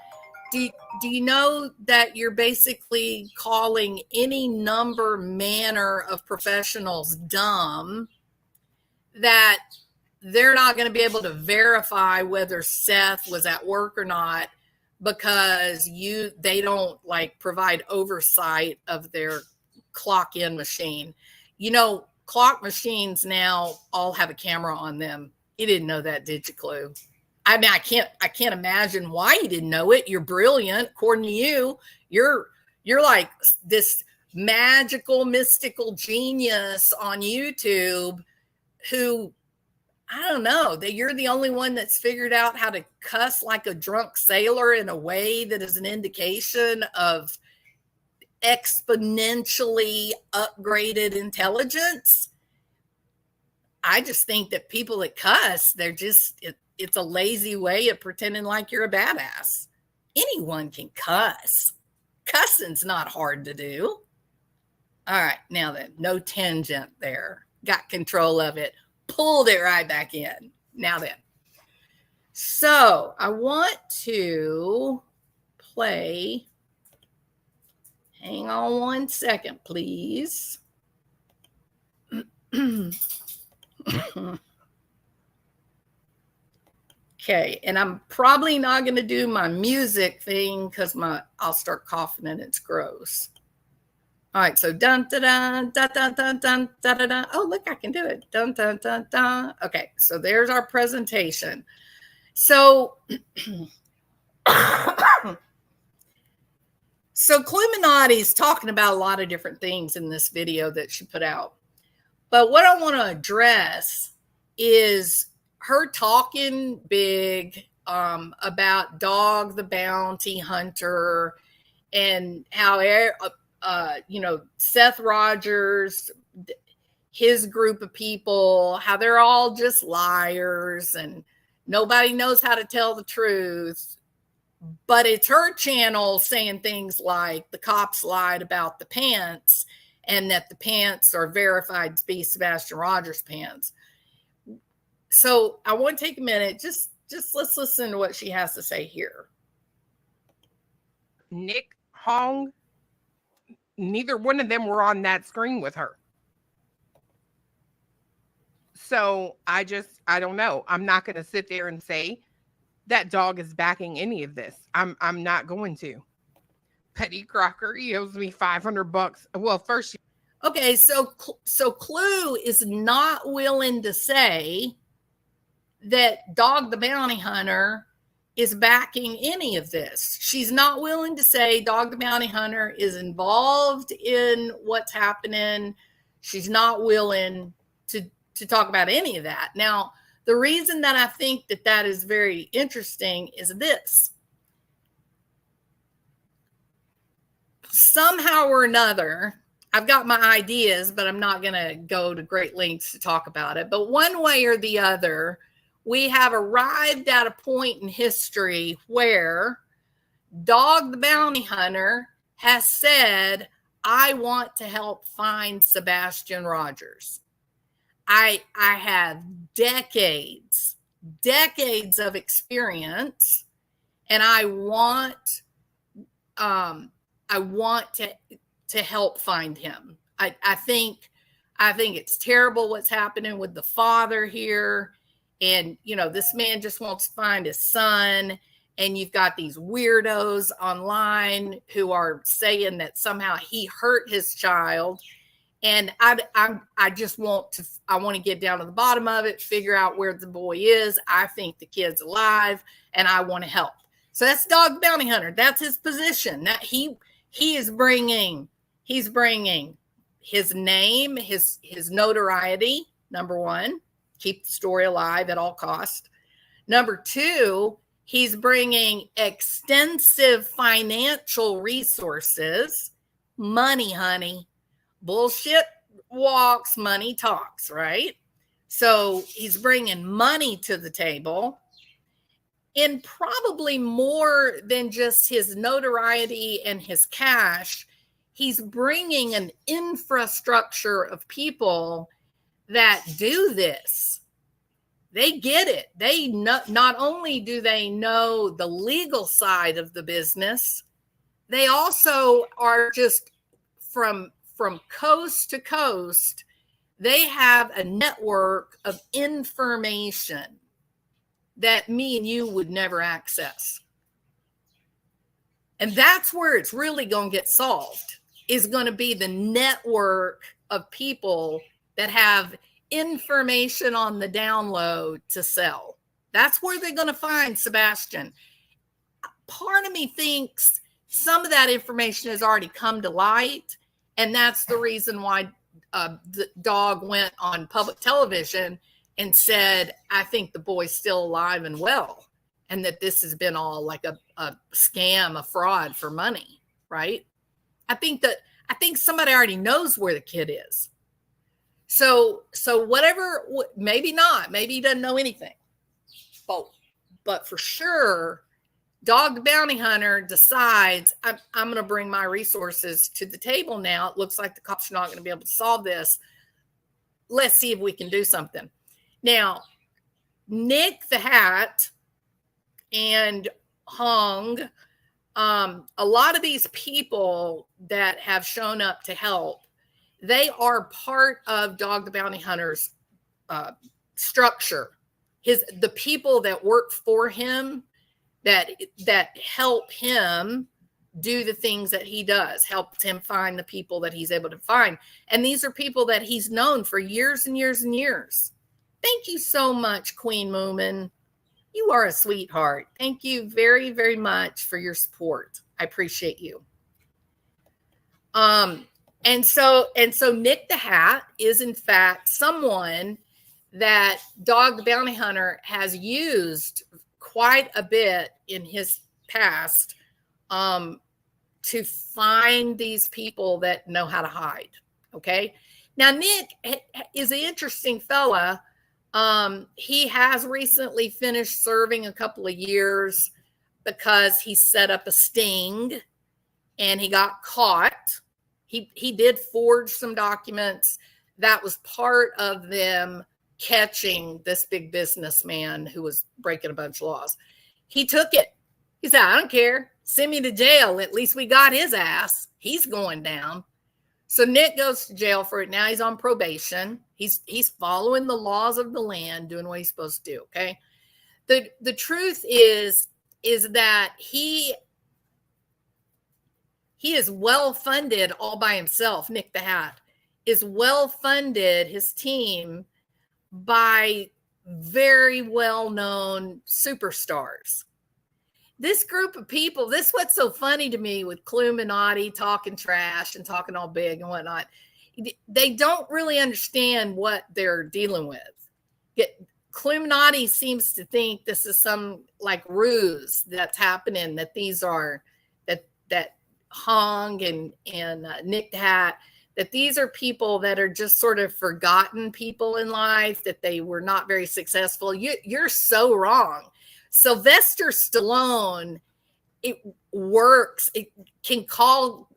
Do you know that you're basically calling any manner of professionals dumb, that they're not going to be able to verify whether Seth was at work or not because they don't like provide oversight of their clock in machine. You know, clock machines now all have a camera on them. You didn't know that, did you, Clue? I mean, I can't imagine why you didn't know it. You're brilliant. According to you, you're like this magical, mystical genius on YouTube who, I don't know, that you're the only one that's figured out how to cuss like a drunk sailor in a way that is an indication of exponentially upgraded intelligence. I just think that people that cuss, it's a lazy way of pretending like you're a badass. Anyone can cuss. Cussing's not hard to do. All right, now then, no tangent there. Got control of it. Pulled it right back in. Now then. So I want to play. Hang on one second, please. Okay, and I'm probably not going to do my music thing because I'll start coughing and it's gross. All right, so dun dun dun dun dun dun dun dun dun dun. Oh, look, I can do it. Dun dun dun dun. Okay, so there's our presentation. So, so Clueminati's talking about a lot of different things in this video that she put out. But what I want to address is her talking big about Dog the Bounty Hunter and how, Seth Rogers, his group of people, how they're all just liars and nobody knows how to tell the truth. But it's her channel saying things like the cops lied about the pants and that the pants are verified to be Sebastian Rogers pants. So I want to take a minute. Just let's listen to what she has to say here. Nick Hong, neither one of them were on that screen with her. So I don't know. I'm not going to sit there and say that Dog is backing any of this. I'm not going to. Petty Crocker, he owes me $500. Well, first. Okay, so Clue is not willing to say that Dog the Bounty Hunter is backing any of this. She's not willing to say Dog the Bounty Hunter is involved in what's happening. She's not willing to talk about any of that. Now, the reason that I think that is very interesting is this. Somehow or another, I've got my ideas, but I'm not going to go to great lengths to talk about it. But one way or the other, we have arrived at a point in history where Dog the Bounty Hunter has said, I want to help find Sebastian Rogers. I have decades of experience, and I want to help find him. I think it's terrible what's happening with the father here. And, this man just wants to find his son. And you've got these weirdos online who are saying that somehow he hurt his child. And I just want to get down to the bottom of it, figure out where the boy is. I think the kid's alive and I want to help. So that's Dog Bounty Hunter. That's his position. That he's bringing his name, his notoriety, number one, keep the story alive at all costs. Number two, he's bringing extensive financial resources, money, honey. Bullshit walks, money talks, right? So he's bringing money to the table, and probably more than just his notoriety and his cash. He's bringing an infrastructure of people that do this. They get it. They not only do they know the legal side of the business, they also are just from coast to coast. They have a network of information that me and you would never access. And that's where it's really going to get solved, is going to be the network of people that have information on the download to sell. That's where they're going to find Sebastian. Part of me thinks some of that information has already come to light, and that's the reason why the dog went on public television and said, I think the boy's still alive and well, and that this has been all like a scam, a fraud for money, right? I think somebody already knows where the kid is. So whatever, maybe not, maybe he doesn't know anything. But for sure, Dog the Bounty Hunter decides, I'm going to bring my resources to the table now. It looks like the cops are not going to be able to solve this. Let's see if we can do something. Now, Nick the Hat and Hong, a lot of these people that have shown up to help, they are part of Dog the Bounty Hunter's structure. The people that work for him, that help him do the things that he does, helps him find the people that he's able to find. And these are people that he's known for years and years and years. Thank you so much, Queen Moomin. You are a sweetheart. Thank you very, very much for your support. I appreciate you. And so Nick the Hat is in fact someone that Dog the Bounty Hunter has used quite a bit in his past to find these people that know how to hide. Okay. Now, Nick is an interesting fella. He has recently finished serving a couple of years because he set up a sting and he got caught. He did forge some documents. That was part of them catching this big businessman who was breaking a bunch of laws. He took it. He said, I don't care. Send me to jail. At least we got his ass. He's going down. So Nick goes to jail for it. Now he's on probation. He's following the laws of the land, doing what he's supposed to do. Okay. The truth is that he is well funded all by himself. Nick the Hat is well funded, his team, by very well-known superstars. This group of people, this is what's so funny to me with Clueminati talking trash and talking all big and whatnot. They don't really understand what they're dealing with. Clueminati seems to think this is some like ruse that's happening, that these are, that Hong and Nick the Hat, that these are people that are just sort of forgotten people in life, that they were not very successful. You're so wrong. Sylvester Stallone, it works. It can call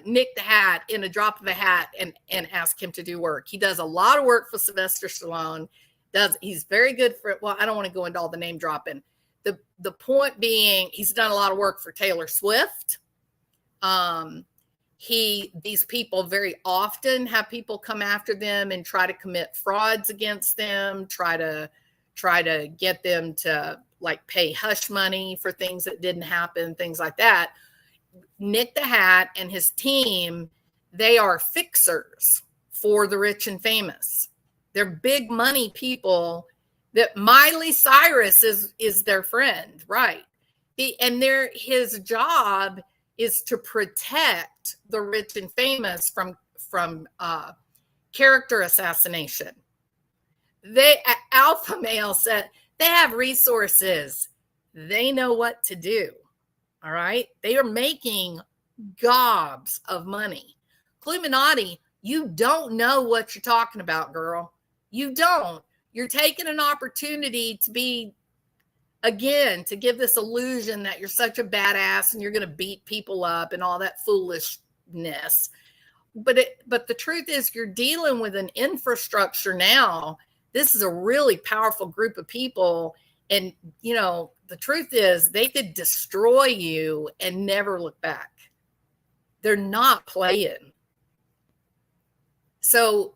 Nick the Hat in a drop of a hat and ask him to do work. He does a lot of work for Sylvester Stallone. He's very good for it. Well, I don't want to go into all the name dropping. the point being, he's done a lot of work for Taylor Swift. These people very often have people come after them and try to commit frauds against them, try to get them to like pay hush money for things that didn't happen, things like that. Nick the Hat and his team, they are fixers for the rich and famous. They're big money people. That Miley Cyrus is their friend, right? His job is to protect the rich and famous from character assassination. Alpha Male said they have resources. They know what to do. All right. They are making gobs of money. Clueminati, you don't know what you're talking about, girl. You don't. You're taking an opportunity to give this illusion that you're such a badass and you're going to beat people up and all that foolishness. But the truth is, you're dealing with an infrastructure now. This is a really powerful group of people. And, the truth is they could destroy you and never look back. They're not playing. So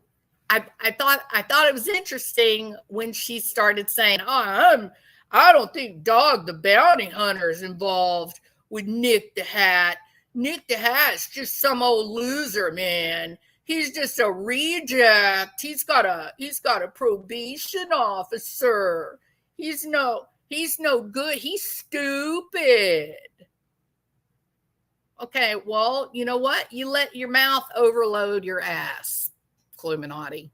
I thought it was interesting when she started saying, I don't think Dog the Bounty Hunter is involved with Nick the Hat. Nick the Hat's just some old loser, man. He's just a reject. He's got a probation officer. He's no good. He's stupid. Okay, well, you know what? You let your mouth overload your ass, Clueminati.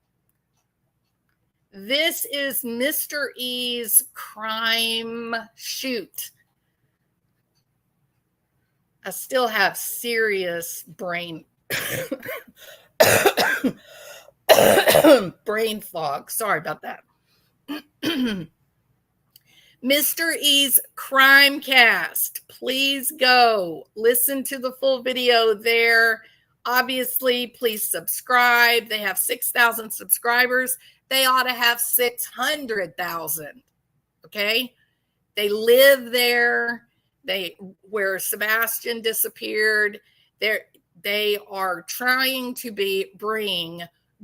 This is Mr. E's crime shoot. I still have serious brain fog. Sorry about that. Mr. E's Crimecast. Please go listen to the full video there. Obviously, please subscribe. They have 6,000 subscribers. They ought to have 600,000. Okay? They live there. Where Sebastian disappeared. They are trying to bring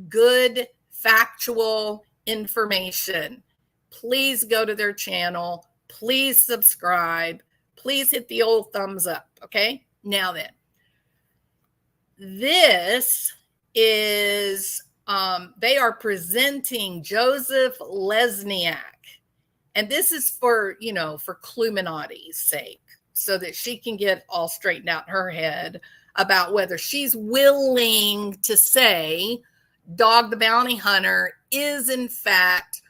good, factual information. Please go to their channel. Please subscribe. Please hit the old thumbs up. Okay? Now then. This is, they are presenting Joseph Lesniak. And this is for Clueminati's sake, so that she can get all straightened out in her head about whether she's willing to say Dog the Bounty Hunter is in fact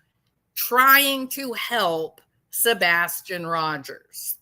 trying to help Sebastian Rogers.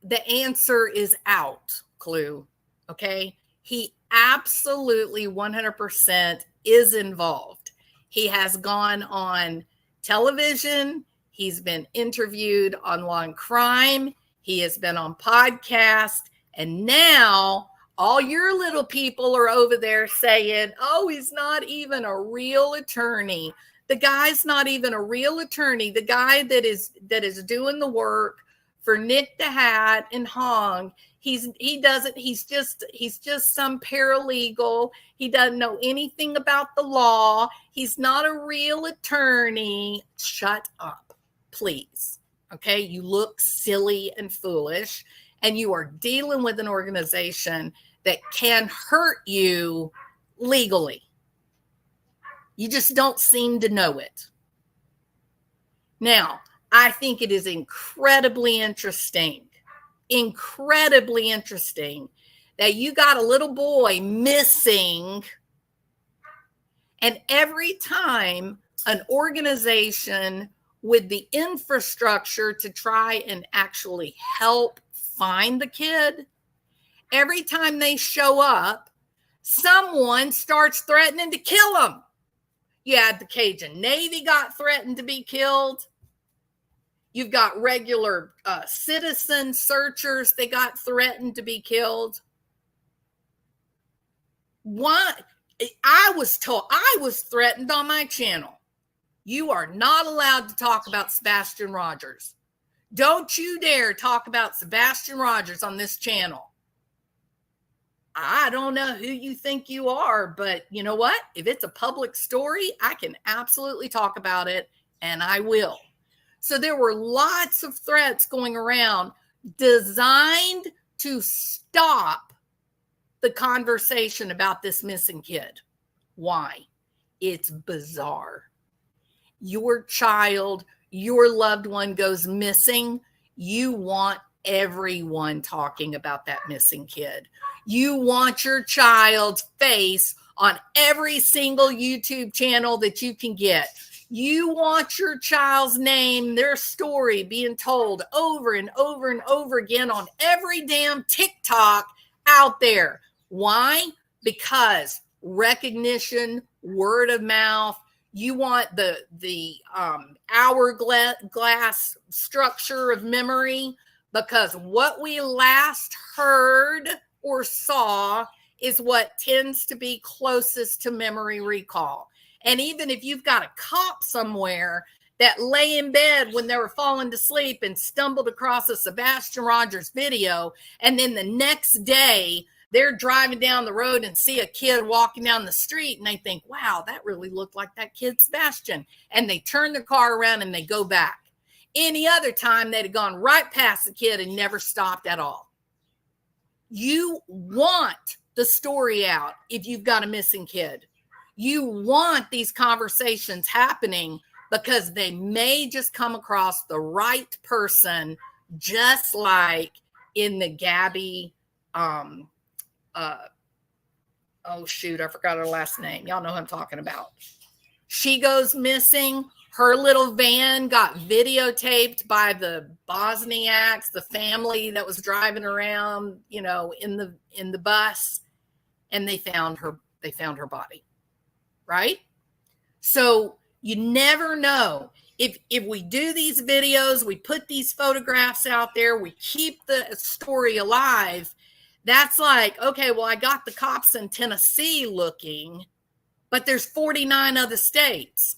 The answer is out, Clue. Okay? He absolutely 100% is involved. He has gone on television. He's been interviewed on Law and Crime. He has been on podcast. And now all your little people are over there saying, oh, he's not even a real attorney. The guy's not even a real attorney. The guy that is doing the work for Nick the Hat and Hong, he's just some paralegal. He doesn't know anything about the law. He's not a real attorney. Shut up, please. Okay, you look silly and foolish, and you are dealing with an organization that can hurt you legally. You just don't seem to know it. Now, I think it is incredibly interesting that you got a little boy missing, and every time an organization with the infrastructure to try and actually help find the kid, every time they show up, someone starts threatening to kill him. You had the Cajun Navy got threatened to be killed. You've got regular citizen searchers. They got threatened to be killed. Why? I was threatened on my channel. You are not allowed to talk about Sebastian Rogers. Don't you dare talk about Sebastian Rogers on this channel. I don't know who you think you are, but you know what? If it's a public story, I can absolutely talk about it, and I will. So there were lots of threats going around designed to stop the conversation about this missing kid. Why? It's bizarre. Your child, your loved one goes missing. You want everyone talking about that missing kid. You want your child's face on every single YouTube channel that you can get. You want your child's name, their story being told over and over and over again on every damn TikTok out there. Why? Because recognition, word of mouth. You want the hourglass structure of memory, because what we last heard or saw is what tends to be closest to memory recall. And even if you've got a cop somewhere that lay in bed when they were falling to sleep and stumbled across a Sebastian Rogers video, and then the next day they're driving down the road and see a kid walking down the street and they think, wow, that really looked like that kid Sebastian. And they turn their car around and they go back. Any other time they'd have gone right past the kid and never stopped at all. You want the story out if you've got a missing kid. You want these conversations happening because they may just come across the right person, just like in the Gabby, oh shoot, I forgot her last name. Y'all know who I'm talking about. She goes missing. Her little van got videotaped by the Bosniaks, the family that was driving around, in the bus, and they found her body. Right? So you never know. If we do these videos, we put these photographs out there, we keep the story alive. That's like, okay, well, I got the cops in Tennessee looking, but there's 49 other states.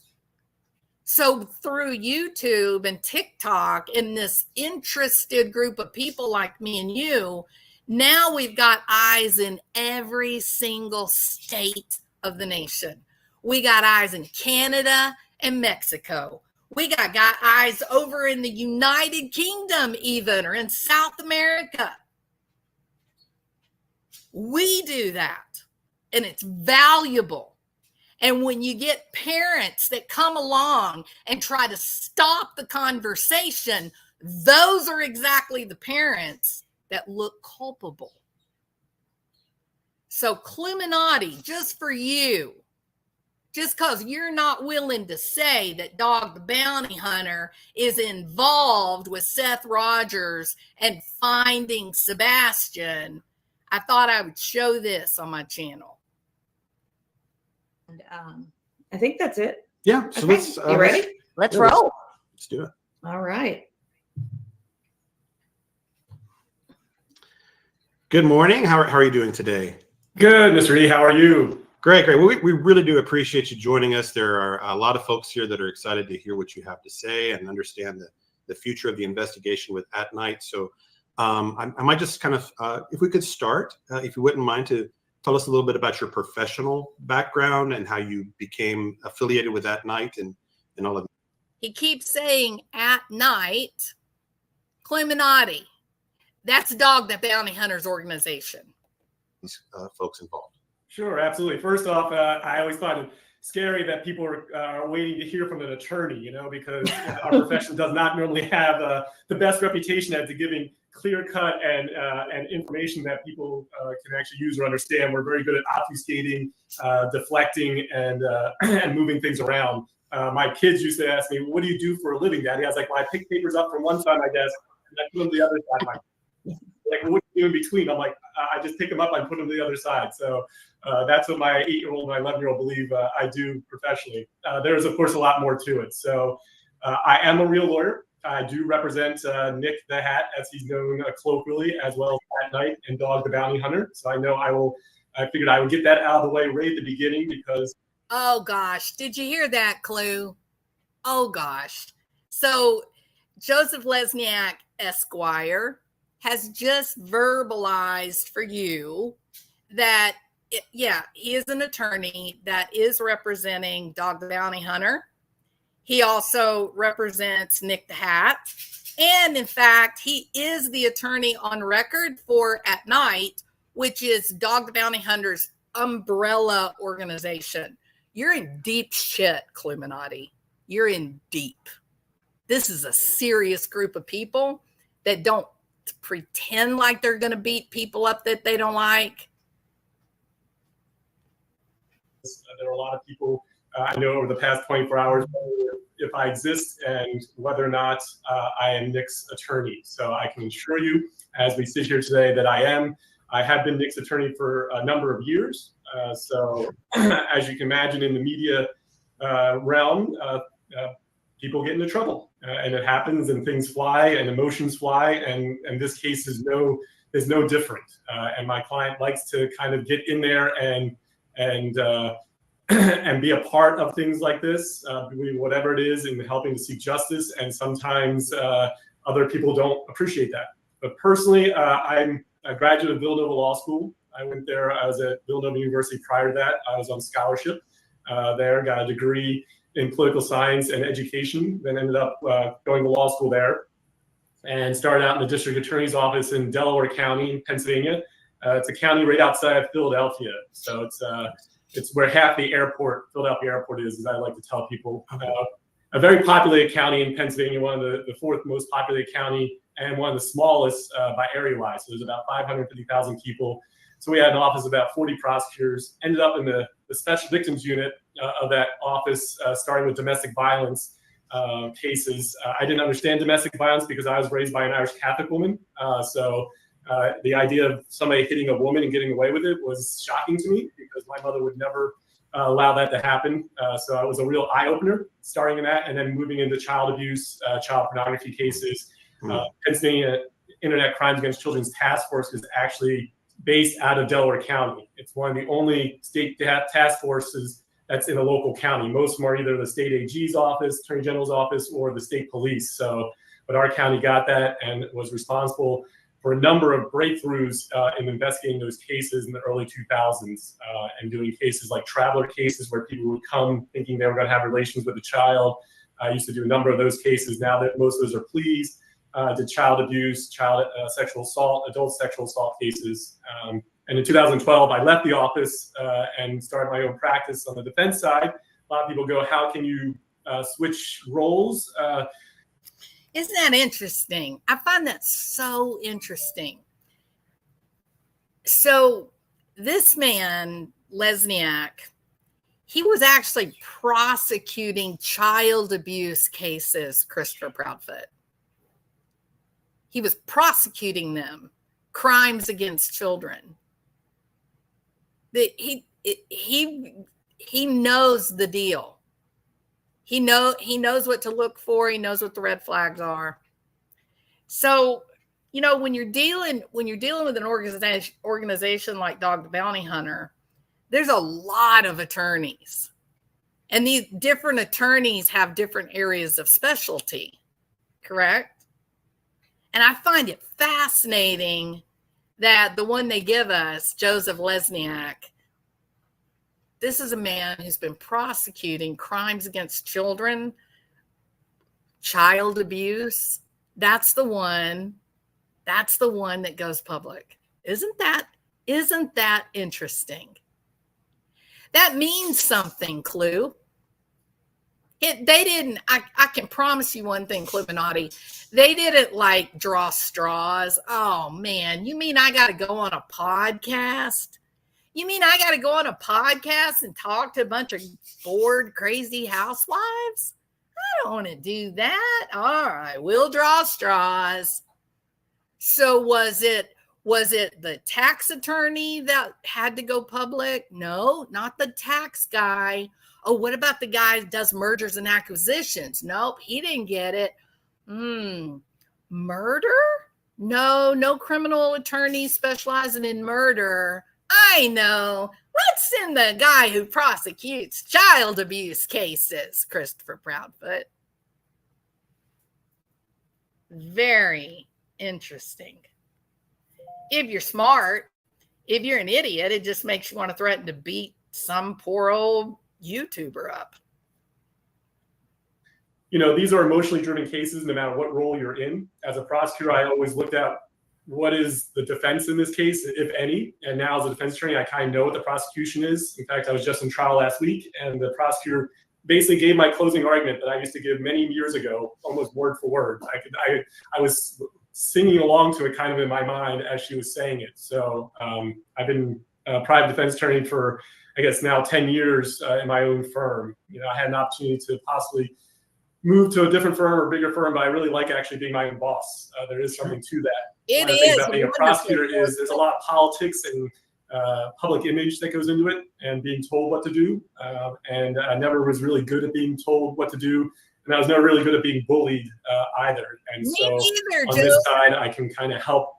So through YouTube and TikTok and this interested group of people like me and you, now we've got eyes in every single state of the nation. We got eyes in Canada and Mexico. We got eyes over in the United Kingdom even, or in South America. We do that, and it's valuable. And when you get parents that come along and try to stop the conversation, those are exactly the parents that look culpable. So Clueminati, just for you, just because you're not willing to say that Dog the Bounty Hunter is involved with Seth Rogers and finding Sebastian, I thought I would show this on my channel. And I think that's it. Yeah. So okay. let's. You ready? Let's roll. Let's do it. All right. Good morning. How are you doing today? Good, Mr. E. How are you? Great. Well, we really do appreciate you joining us. There are a lot of folks here that are excited to hear what you have to say and understand the future of the investigation with At Night. So I might just kind of, if we could start, if you wouldn't mind, to tell us a little bit about your professional background and how you became affiliated with At Night and all of that. He keeps saying At Night. Clueminati. That's Dog the Bounty Hunter's organization. These folks involved. Sure, absolutely. First off, I always find it scary that people are waiting to hear from an attorney, because our profession does not normally have the best reputation at giving clear-cut and information that people can actually use or understand. We're very good at obfuscating, deflecting, and moving things around. My kids used to ask me, "What do you do for a living, Daddy?" I was like, "Well, I pick papers up from one side of my desk and I put them to the other side of my desk." Like, what do you do in between? I'm like, I just pick them up and put them to the other side. So that's what my 8-year-old and my 11-year-old believe I do professionally. There's, of course, a lot more to it. So I am a real lawyer. I do represent Nick the Hat, as he's known colloquially, as well as At Night and Dog the Bounty Hunter. So I know I figured I would get that out of the way right at the beginning because. Oh, gosh. Did you hear that, Clue? Oh gosh. So Joseph Lesniak Esquire has just verbalized for you that he is an attorney that is representing Dog the Bounty Hunter. He also represents Nick the Hat. And in fact, he is the attorney on record for At Night, which is Dog the Bounty Hunter's umbrella organization. You're in deep shit, Clueminati. You're in deep. This is a serious group of people that don't pretend like they're going to beat people up that they don't like. There are a lot of people I know over the past 24 hours if I exist and whether or not I am Nick's attorney. So I can assure you, as we sit here today, that I am. I have been Nick's attorney for a number of years. So as you can imagine, in the media realm, people get into trouble, and it happens, and things fly, and emotions fly, and this case is no different. And my client likes to kind of get in there and be a part of things like this, whatever it is, in helping to seek justice. And sometimes other people don't appreciate that. But personally, I'm a graduate of Villanova Law School. I went there. I was at Villanova University prior to that. I was on scholarship there, got a degree in political science and education, then ended up going to law school there and started out in the district attorney's office in Delaware County, Pennsylvania. It's a county right outside of Philadelphia. So it's where half the Philadelphia airport is, as I like to tell people. A very populated county in Pennsylvania, one of the fourth most populated county, and one of the smallest by area-wise. So there's about 550,000 people. So we had an office of about 40 prosecutors, ended up in the special victims unit of that office, starting with domestic violence cases. I didn't understand domestic violence because I was raised by an Irish Catholic woman. So the idea of somebody hitting a woman and getting away with it was shocking to me because my mother would never allow that to happen. So it was a real eye-opener starting in that, and then moving into child abuse, child pornography cases. Pennsylvania Internet Crimes Against Children's Task Force is actually based out of Delaware County. It's one of the only state task forces that's in a local county. Most of them are either the state AG's office, Attorney General's office, or the state police. So, but our county got that and was responsible for a number of breakthroughs in investigating those cases in the early 2000s and doing cases like traveler cases where people would come thinking they were going to have relations with a child. I used to do a number of those cases. Now that most of those are pleas, did child abuse, child sexual assault, adult sexual assault cases. And in 2012, I left the office and started my own practice on the defense side. A lot of people go, how can you switch roles? Isn't that interesting? I find that so interesting. So this man, Lesniak, he was actually prosecuting child abuse cases, Christopher Proudfoot. He was prosecuting them, crimes against children. He knows the deal. He knows what to look for. He knows what the red flags are. So, when you're dealing with an organization like Dog the Bounty Hunter, there's a lot of attorneys, and these different attorneys have different areas of specialty. Correct? And I find it fascinating that the one they give us, Joseph Lesniak, this is a man who's been prosecuting crimes against children, child abuse. That's the one that goes public. Isn't that interesting? That means something, Clue. They didn't, I can promise you one thing, Clueminati. They didn't like draw straws. Oh man, you mean I got to go on a podcast? You mean I got to go on a podcast and talk to a bunch of bored, crazy housewives? I don't want to do that. All right, we'll draw straws. So was it the tax attorney that had to go public? No, not the tax guy. Oh, what about the guy that does mergers and acquisitions? Nope, he didn't get it. Murder? No criminal attorney specializing in murder. I know. Let's send the guy who prosecutes child abuse cases, Christopher Proudfoot. Very interesting. If you're smart, if you're an idiot, it just makes you want to threaten to beat some poor old YouTuber up. You know, these are emotionally driven cases, no matter what role you're in. As a prosecutor, I always looked at what is the defense in this case, if any. And now as a defense attorney, I kind of know what the prosecution is. In fact, I was just in trial last week, and the prosecutor basically gave my closing argument that I used to give many years ago, almost word for word. I was singing along to it kind of in my mind as she was saying it. So I've been a private defense attorney for, I guess, now 10 years in my own firm. You know, I had an opportunity to possibly move to a different firm or bigger firm, but I really like actually being my own boss. There is something to that. It One of the things is about being a prosecutor is there's a lot of politics and public image that goes into it, and being told what to do. And I never was really good at being told what to do, and I was never really good at being bullied either. And Me so neither, on Joe. this side, I can kind of help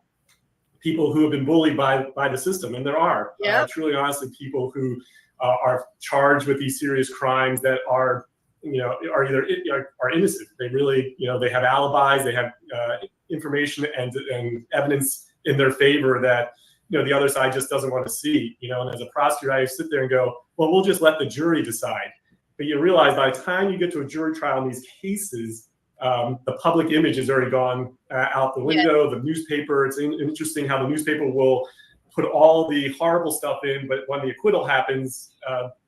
people who have been bullied by the system, and there are truly honestly people who are charged with these serious crimes that are, you know, are either are innocent. They really, you know, they have alibis, they have information and evidence in their favor that, you know, the other side just doesn't want to see. You know, and as a prosecutor, I sit there and go, well, we'll just let the jury decide. But you realize by the time you get to a jury trial in these cases, the public image has already gone out the window. The newspaper, it's interesting how the newspaper will put all the horrible stuff in, but when the acquittal happens,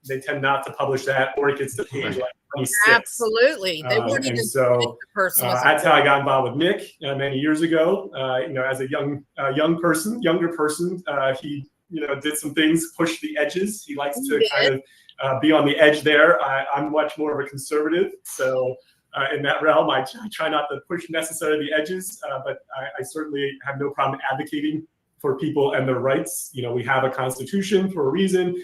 they tend not to publish that, or it gets to page like 26. Absolutely. They wouldn't even so the person was that's how I got involved with Nick many years ago. You know, as a younger person, he, you know, did some things, pushed the edges. He likes to kind of be on the edge there. I'm much more of a conservative, so in that realm, I try not to push necessarily the edges, but I certainly have no problem advocating for people and their rights. You know, we have a constitution for a reason.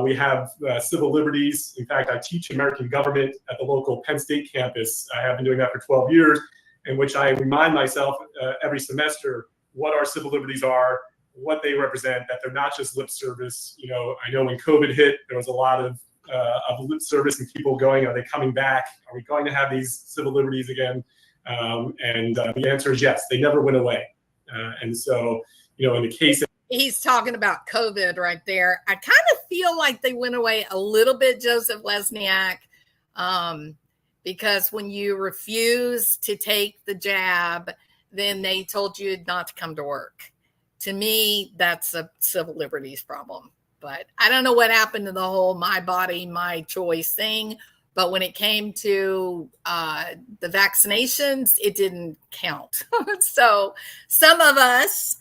We have civil liberties. In fact, I teach American government at the local Penn State campus. I have been doing that for 12 years, in which I remind myself every semester what our civil liberties are, what they represent, that they're not just lip service. You know, I know when COVID hit, there was a lot of lip service and people going, are they coming back? Are we going to have these civil liberties again? And the answer is yes, they never went away. And so, you know, in the case of he's talking about COVID right there. I kind of feel like they went away a little bit, Joseph Lesniak, because when you refuse to take the jab, then they told you not to come to work. To me, that's a civil liberties problem. But I don't know what happened to the whole my body, my choice thing. But when it came to the vaccinations, it didn't count. So some of us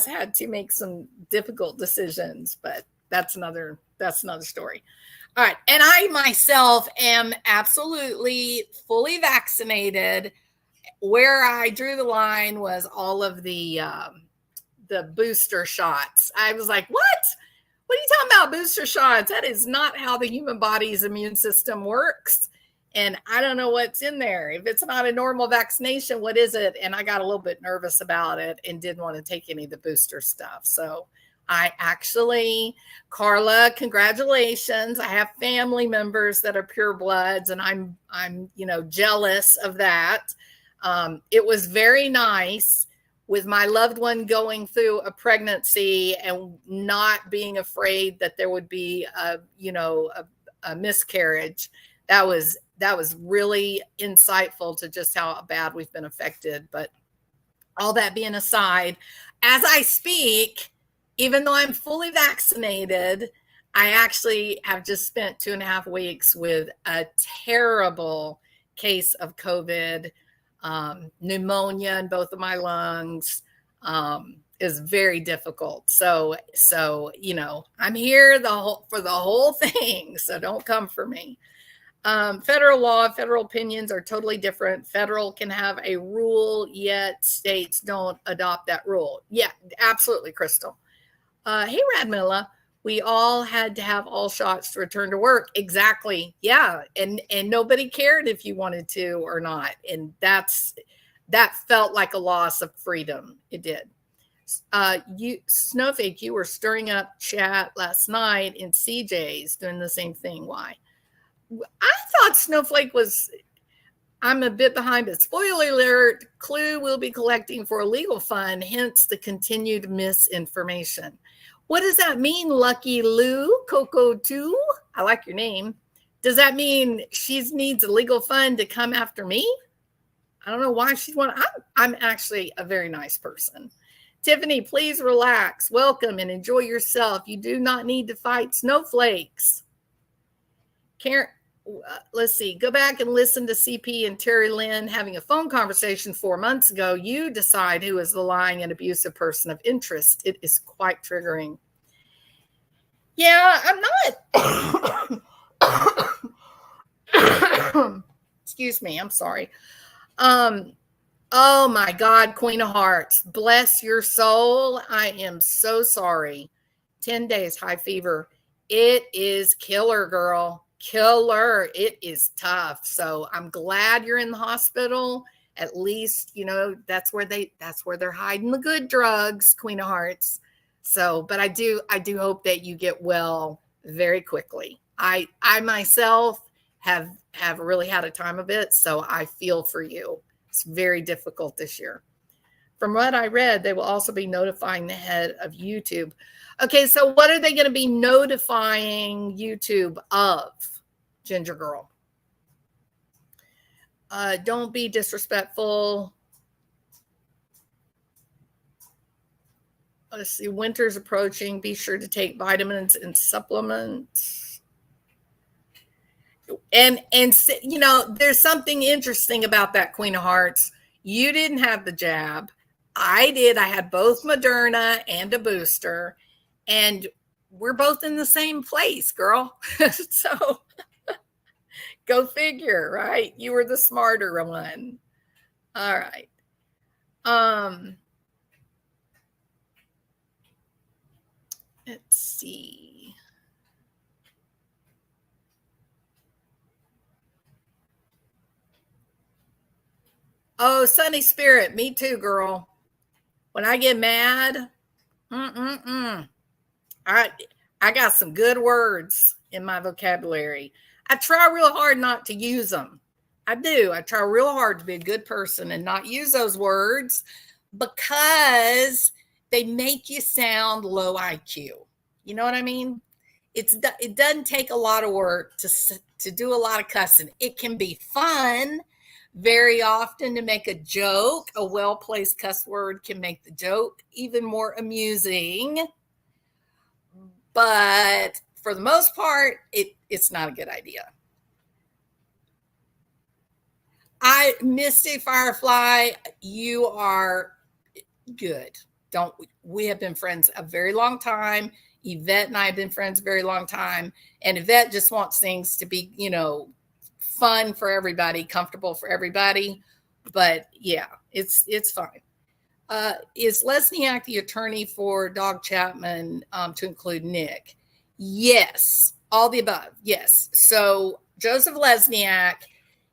had to make some difficult decisions, but that's another story. All right. And I myself am absolutely fully vaccinated. Where I drew the line was all of the booster shots. I was like, what? What are you talking about, booster shots? That is not how the human body's immune system works. And I don't know what's in there. If it's not a normal vaccination, what is it? And I got a little bit nervous about it and didn't want to take any of the booster stuff. So I actually, Carla, congratulations. I have family members that are purebloods, and I'm jealous of that. It was very nice with my loved one going through a pregnancy and not being afraid that there would be a miscarriage. That was really insightful to just how bad we've been affected. But all that being aside, as I speak, even though I'm fully vaccinated, I actually have just spent 2.5 weeks with a terrible case of COVID, pneumonia in both of my lungs. Is very difficult. So I'm here for the whole thing. So don't come for me. Federal law, federal opinions are totally different. Federal can have a rule, yet states don't adopt that rule. Yeah, absolutely, Crystal. Hey, Radmilla, we all had to have all shots to return to work. Exactly. Yeah. And nobody cared if you wanted to or not. And that felt like a loss of freedom. It did. Snowflake, you were stirring up chat last night in CJ's doing the same thing. Why? I thought Snowflake was, I'm a bit behind, but spoiler alert, Clue will be collecting for a legal fund, hence the continued misinformation. What does that mean, Lucky Lou? Coco 2? I like your name. Does that mean she needs a legal fund to come after me? I don't know why she'd want. I'm actually a very nice person. Tiffany, please relax. Welcome and enjoy yourself. You do not need to fight snowflakes. Karen, let's see. Go back and listen to CP and Terry Lynn having a phone conversation 4 months ago. You decide who is the lying and abusive person of interest. It is quite triggering. Yeah, I'm not. Excuse me. I'm sorry. Oh my God, Queen of Hearts, bless your soul. I am so sorry. 10 days, high fever. It is killer, girl. Killer. It is tough. So I'm glad you're in the hospital. At least, you know, that's where they're hiding the good drugs, Queen of Hearts. So, but I do hope that you get well very quickly. I myself have really had a time of it. So I feel for you. It's very difficult this year. From what I read, they will also be notifying the head of YouTube. Okay, so what are they going to be notifying YouTube of, Ginger Girl? Don't be disrespectful. Let's see, winter's approaching. Be sure to take vitamins and supplements. And you know, there's something interesting about that, Queen of Hearts. You didn't have the jab. I did. I had both Moderna and a booster, and we're both in the same place, girl. So go figure, right? You were the smarter one. All right. Let's see. Oh, Sunny Spirit. Me too, girl. When I get mad, I got some good words in my vocabulary. I try real hard not to use them. I do. I try real hard to be a good person and not use those words because they make you sound low IQ. You know what I mean? It doesn't take a lot of work to do a lot of cussing. It can be fun very often to make a joke. A well-placed cuss word can make the joke even more amusing. But for the most part, it's not a good idea. Misty Firefly, you are good. We have been friends a very long time. Yvette and I have been friends a very long time. And Yvette just wants things to be, you know, fun for everybody, comfortable for everybody. But yeah, it's fine. Is Lesniak the attorney for Dog Chapman to include Nick? Yes, all the above. Yes. So Joseph Lesniak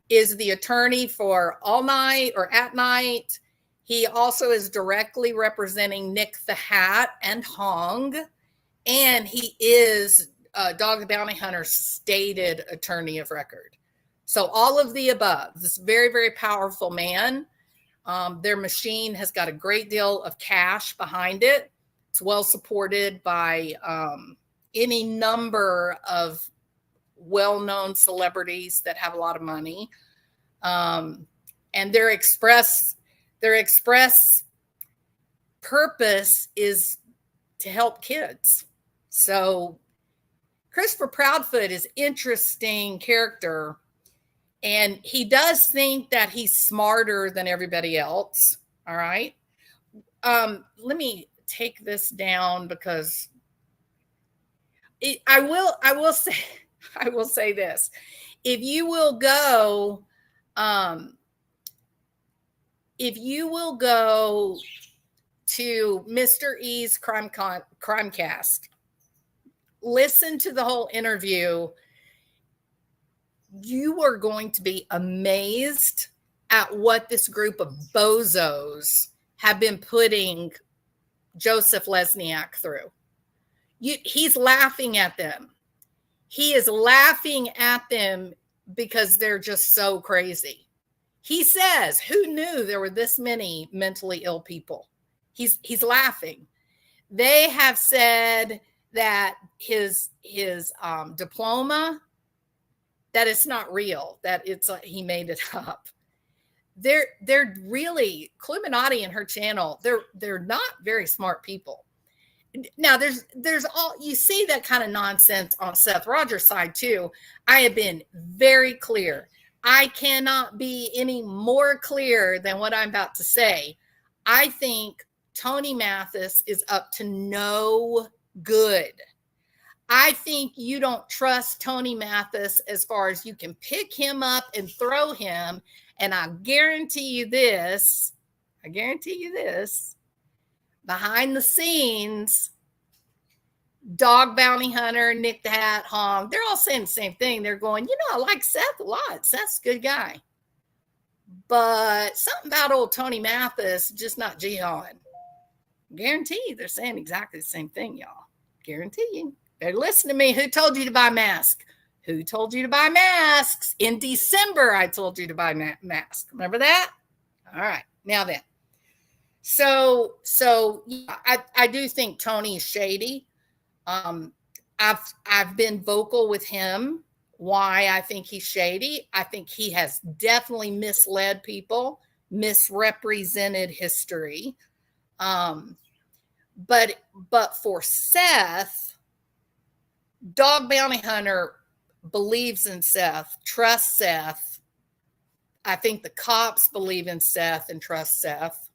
is the attorney for All Night or At Night. He also is directly representing Nick the Hat and Hong. And he is Dog the Bounty Hunter's stated attorney of record. So all of the above. This very, very powerful man. Their machine has got a great deal of cash behind it. It's well supported by any number of well-known celebrities that have a lot of money. And their express purpose is to help kids. So Christopher Proudfoot is an interesting character. And he does think that he's smarter than everybody else. All right. Let me take this down because I will say this. If you will go to Mr. E's Crimecast, listen to the whole interview. You are going to be amazed at what this group of bozos have been putting Joseph Lesniak through. He's laughing at them. He is laughing at them because they're just so crazy. He says, who knew there were this many mentally ill people? He's laughing. They have said that his diploma, that it's not real, that it's he made it up. They're really, Clueminati and her channel, they're not very smart people. Now there's all, you see that kind of nonsense on Seth Rogers' side too. I have been very clear. I cannot be any more clear than what I'm about to say. I think Tony Mathis is up to no good. I think you don't trust Tony Mathis as far as you can pick him up and throw him. And I guarantee you this, behind the scenes, Dog Bounty Hunter, Nick the Hat, Hong, they're all saying the same thing. They're going, I like Seth a lot. Seth's a good guy. But something about old Tony Mathis, just not jihading. Guarantee you they're saying exactly the same thing, y'all. Guarantee you. Better listen to me. Who told you to buy masks? Who told you to buy masks? In December, I told you to buy masks. Remember that? All right. Now then. So yeah, I do think Tony is shady. I've been vocal with him why I think he's shady. I think he has definitely misled people, misrepresented history. But for Seth, Dog Bounty Hunter believes in Seth, trusts Seth. I think the cops believe in Seth and trust Seth.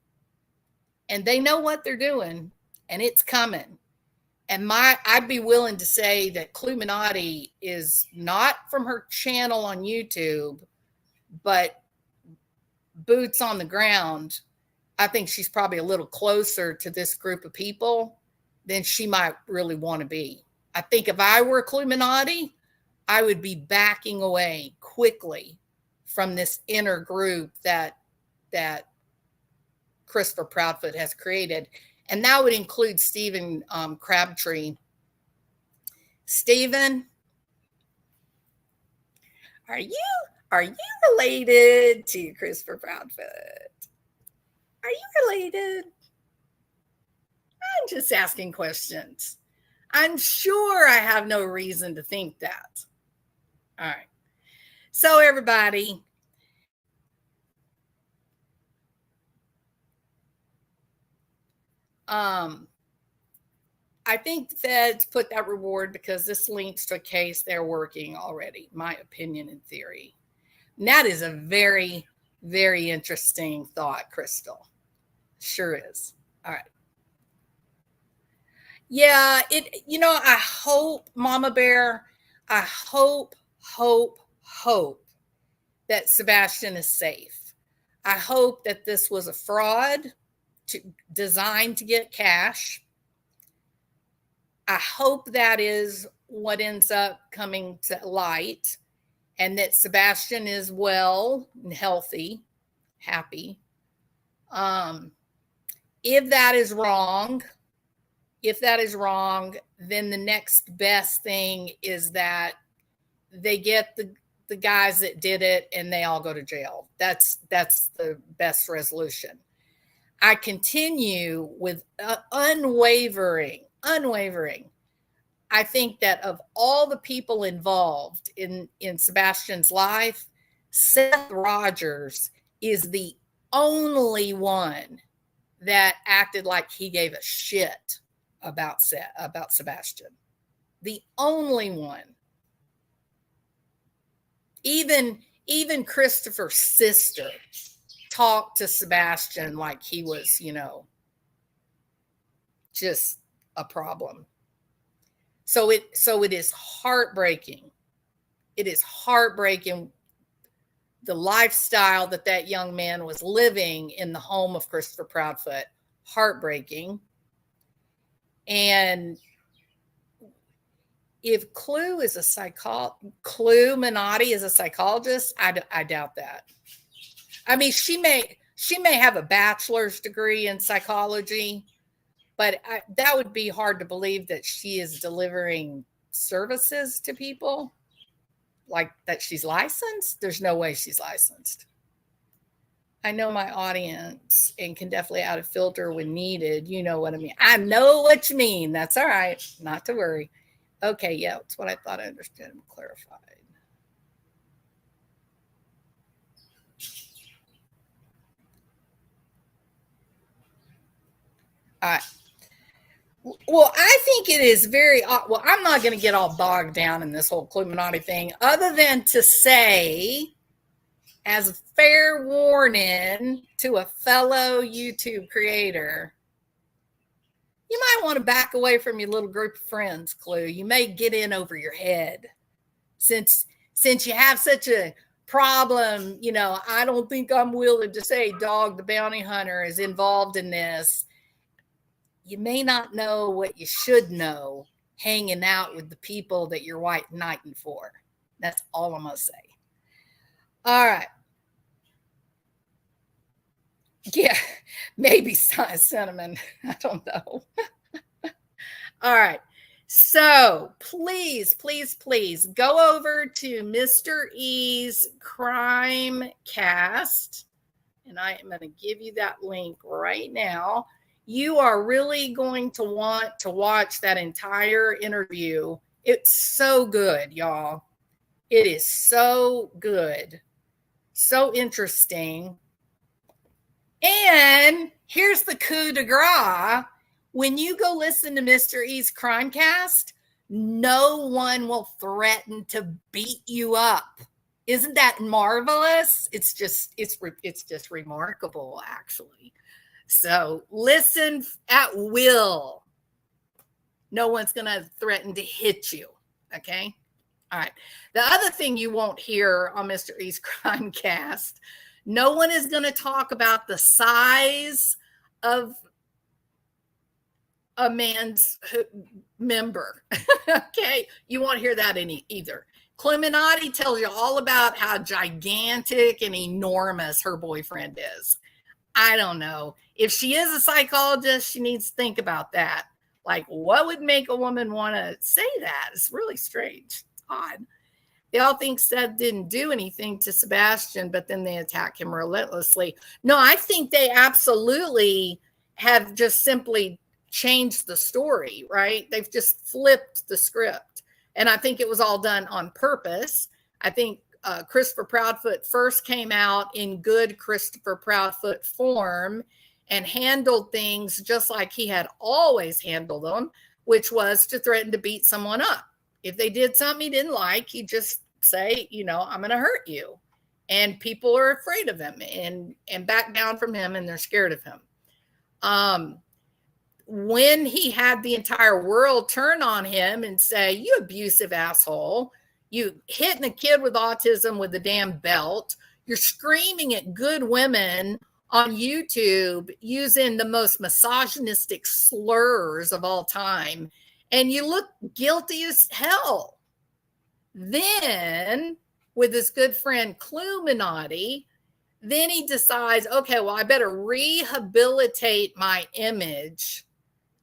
And they know what they're doing, and it's coming. And I'd be willing to say that Clueminati is not from her channel on YouTube, but boots on the ground. I think she's probably a little closer to this group of people than she might really want to be. I think if I were Clueminati, I would be backing away quickly from this inner group that Christopher Proudfoot has created. And that would include Stephen Crabtree. Stephen, are you related to Christopher Proudfoot? Are you related? I'm just asking questions. I'm sure I have no reason to think that. All right. So everybody, I think the feds put that reward because this links to a case they're working already, my opinion and theory. And that is a very, very interesting thought, Crystal. Sure is. All right. Yeah, I hope, Mama Bear, I hope that Sebastian is safe. I hope that this was a fraud designed to get cash. I hope that is what ends up coming to light, and that Sebastian is well and healthy, happy. If that is wrong, then the next best thing is that they get the guys that did it and they all go to jail. That's the best resolution. I continue with unwavering. I think that of all the people involved in Sebastian's life, Seth Rogers is the only one that acted like he gave a shit about Sebastian. The only one. Even Christopher's sister talked to Sebastian like he was, just a problem. So it is heartbreaking. It is heartbreaking, the lifestyle that young man was living in the home of Christopher Proudfoot. Heartbreaking. And if Clueminati is a psychologist, I doubt that. I mean, she may have a bachelor's degree in psychology, but that would be hard to believe that she is delivering services to people, like that she's licensed. There's no way she's licensed. I know my audience and can definitely add a filter when needed. You know what I mean. I know what you mean. That's all right. Not to worry. Okay, yeah, it's what I thought I understood and clarified. All right. Well, I think it is very well. I'm not going to get all bogged down in this whole Clueminati thing, other than to say, as a fair warning to a fellow YouTube creator, you might want to back away from your little group of friends, Clue. You may get in over your head. Since you have such a problem, you know, I don't think I'm willing to say Dog the Bounty Hunter is involved in this. You may not know what you should know hanging out with the people that you're white knighting for. That's all I'm going to say. All right. Yeah, maybe cinnamon. I don't know. All right. So please, please, please go over to Mr. E's Crimecast. And I am going to give you that link right now. You are really going to want to watch that entire interview. It's so good, y'all. It is so good. So interesting. And here's the coup de grace. When you go listen to Mr. E's Crimecast, no one will threaten to beat you up. Isn't that marvelous? It's just remarkable, actually. So listen at will. No one's going to threaten to hit you. Okay. All right. The other thing you won't hear on Mr. E's Crimecast, no one is going to talk about the size of a man's member. Okay. You won't hear that either. Clueminati tells you all about how gigantic and enormous her boyfriend is. I don't know. If she is a psychologist, she needs to think about that. Like, what would make a woman want to say that? It's really strange. It's odd. They all think Seth didn't do anything to Sebastian, but then they attack him relentlessly. No, I think they absolutely have just simply changed the story, right? They've just flipped the script. And I think it was all done on purpose. I think Christopher Proudfoot first came out in good Christopher Proudfoot form and handled things just like he had always handled them, which was to threaten to beat someone up. If they did something he didn't like, he'd just say, you know, I'm going to hurt you. And people are afraid of him and back down from him, and they're scared of him. When he had the entire world turn on him and say, you abusive asshole, you hitting a kid with autism with a damn belt, you're screaming at good women on YouTube using the most misogynistic slurs of all time, and you look guilty as hell. Then, with his good friend Clueminati, then he decides, okay, well, I better rehabilitate my image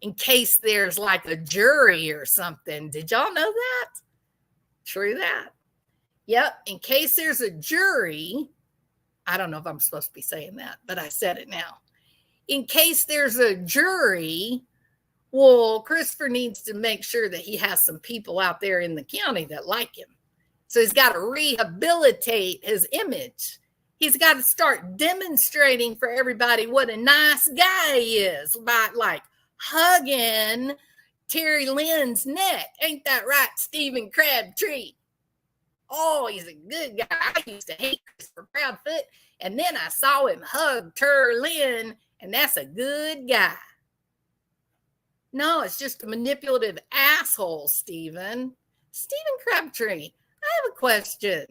in case there's like a jury or something. Did y'all know that? True that. Yep. In case there's a jury, I don't know if I'm supposed to be saying that, but I said it now. In case there's a jury, well, Christopher needs to make sure that he has some people out there in the county that like him. So he's got to rehabilitate his image. He's got to start demonstrating for everybody what a nice guy he is by like hugging Terry Lynn's neck. Ain't that right, Stephen Crabtree? Oh, he's a good guy. I used to hate Christopher Proudfoot, and then I saw him hug Terry Lynn, and that's a good guy. No, it's just a manipulative asshole, Stephen. Stephen Crabtree, I have a question.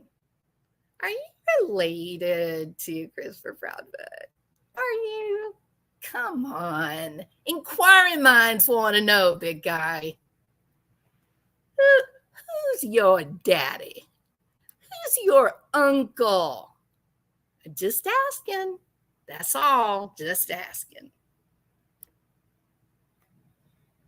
Are you related to Christopher Proudfoot? Are you? Come on. Inquiring minds want to know, big guy. Who's your daddy? Who's your uncle? Just asking. That's all. Just asking.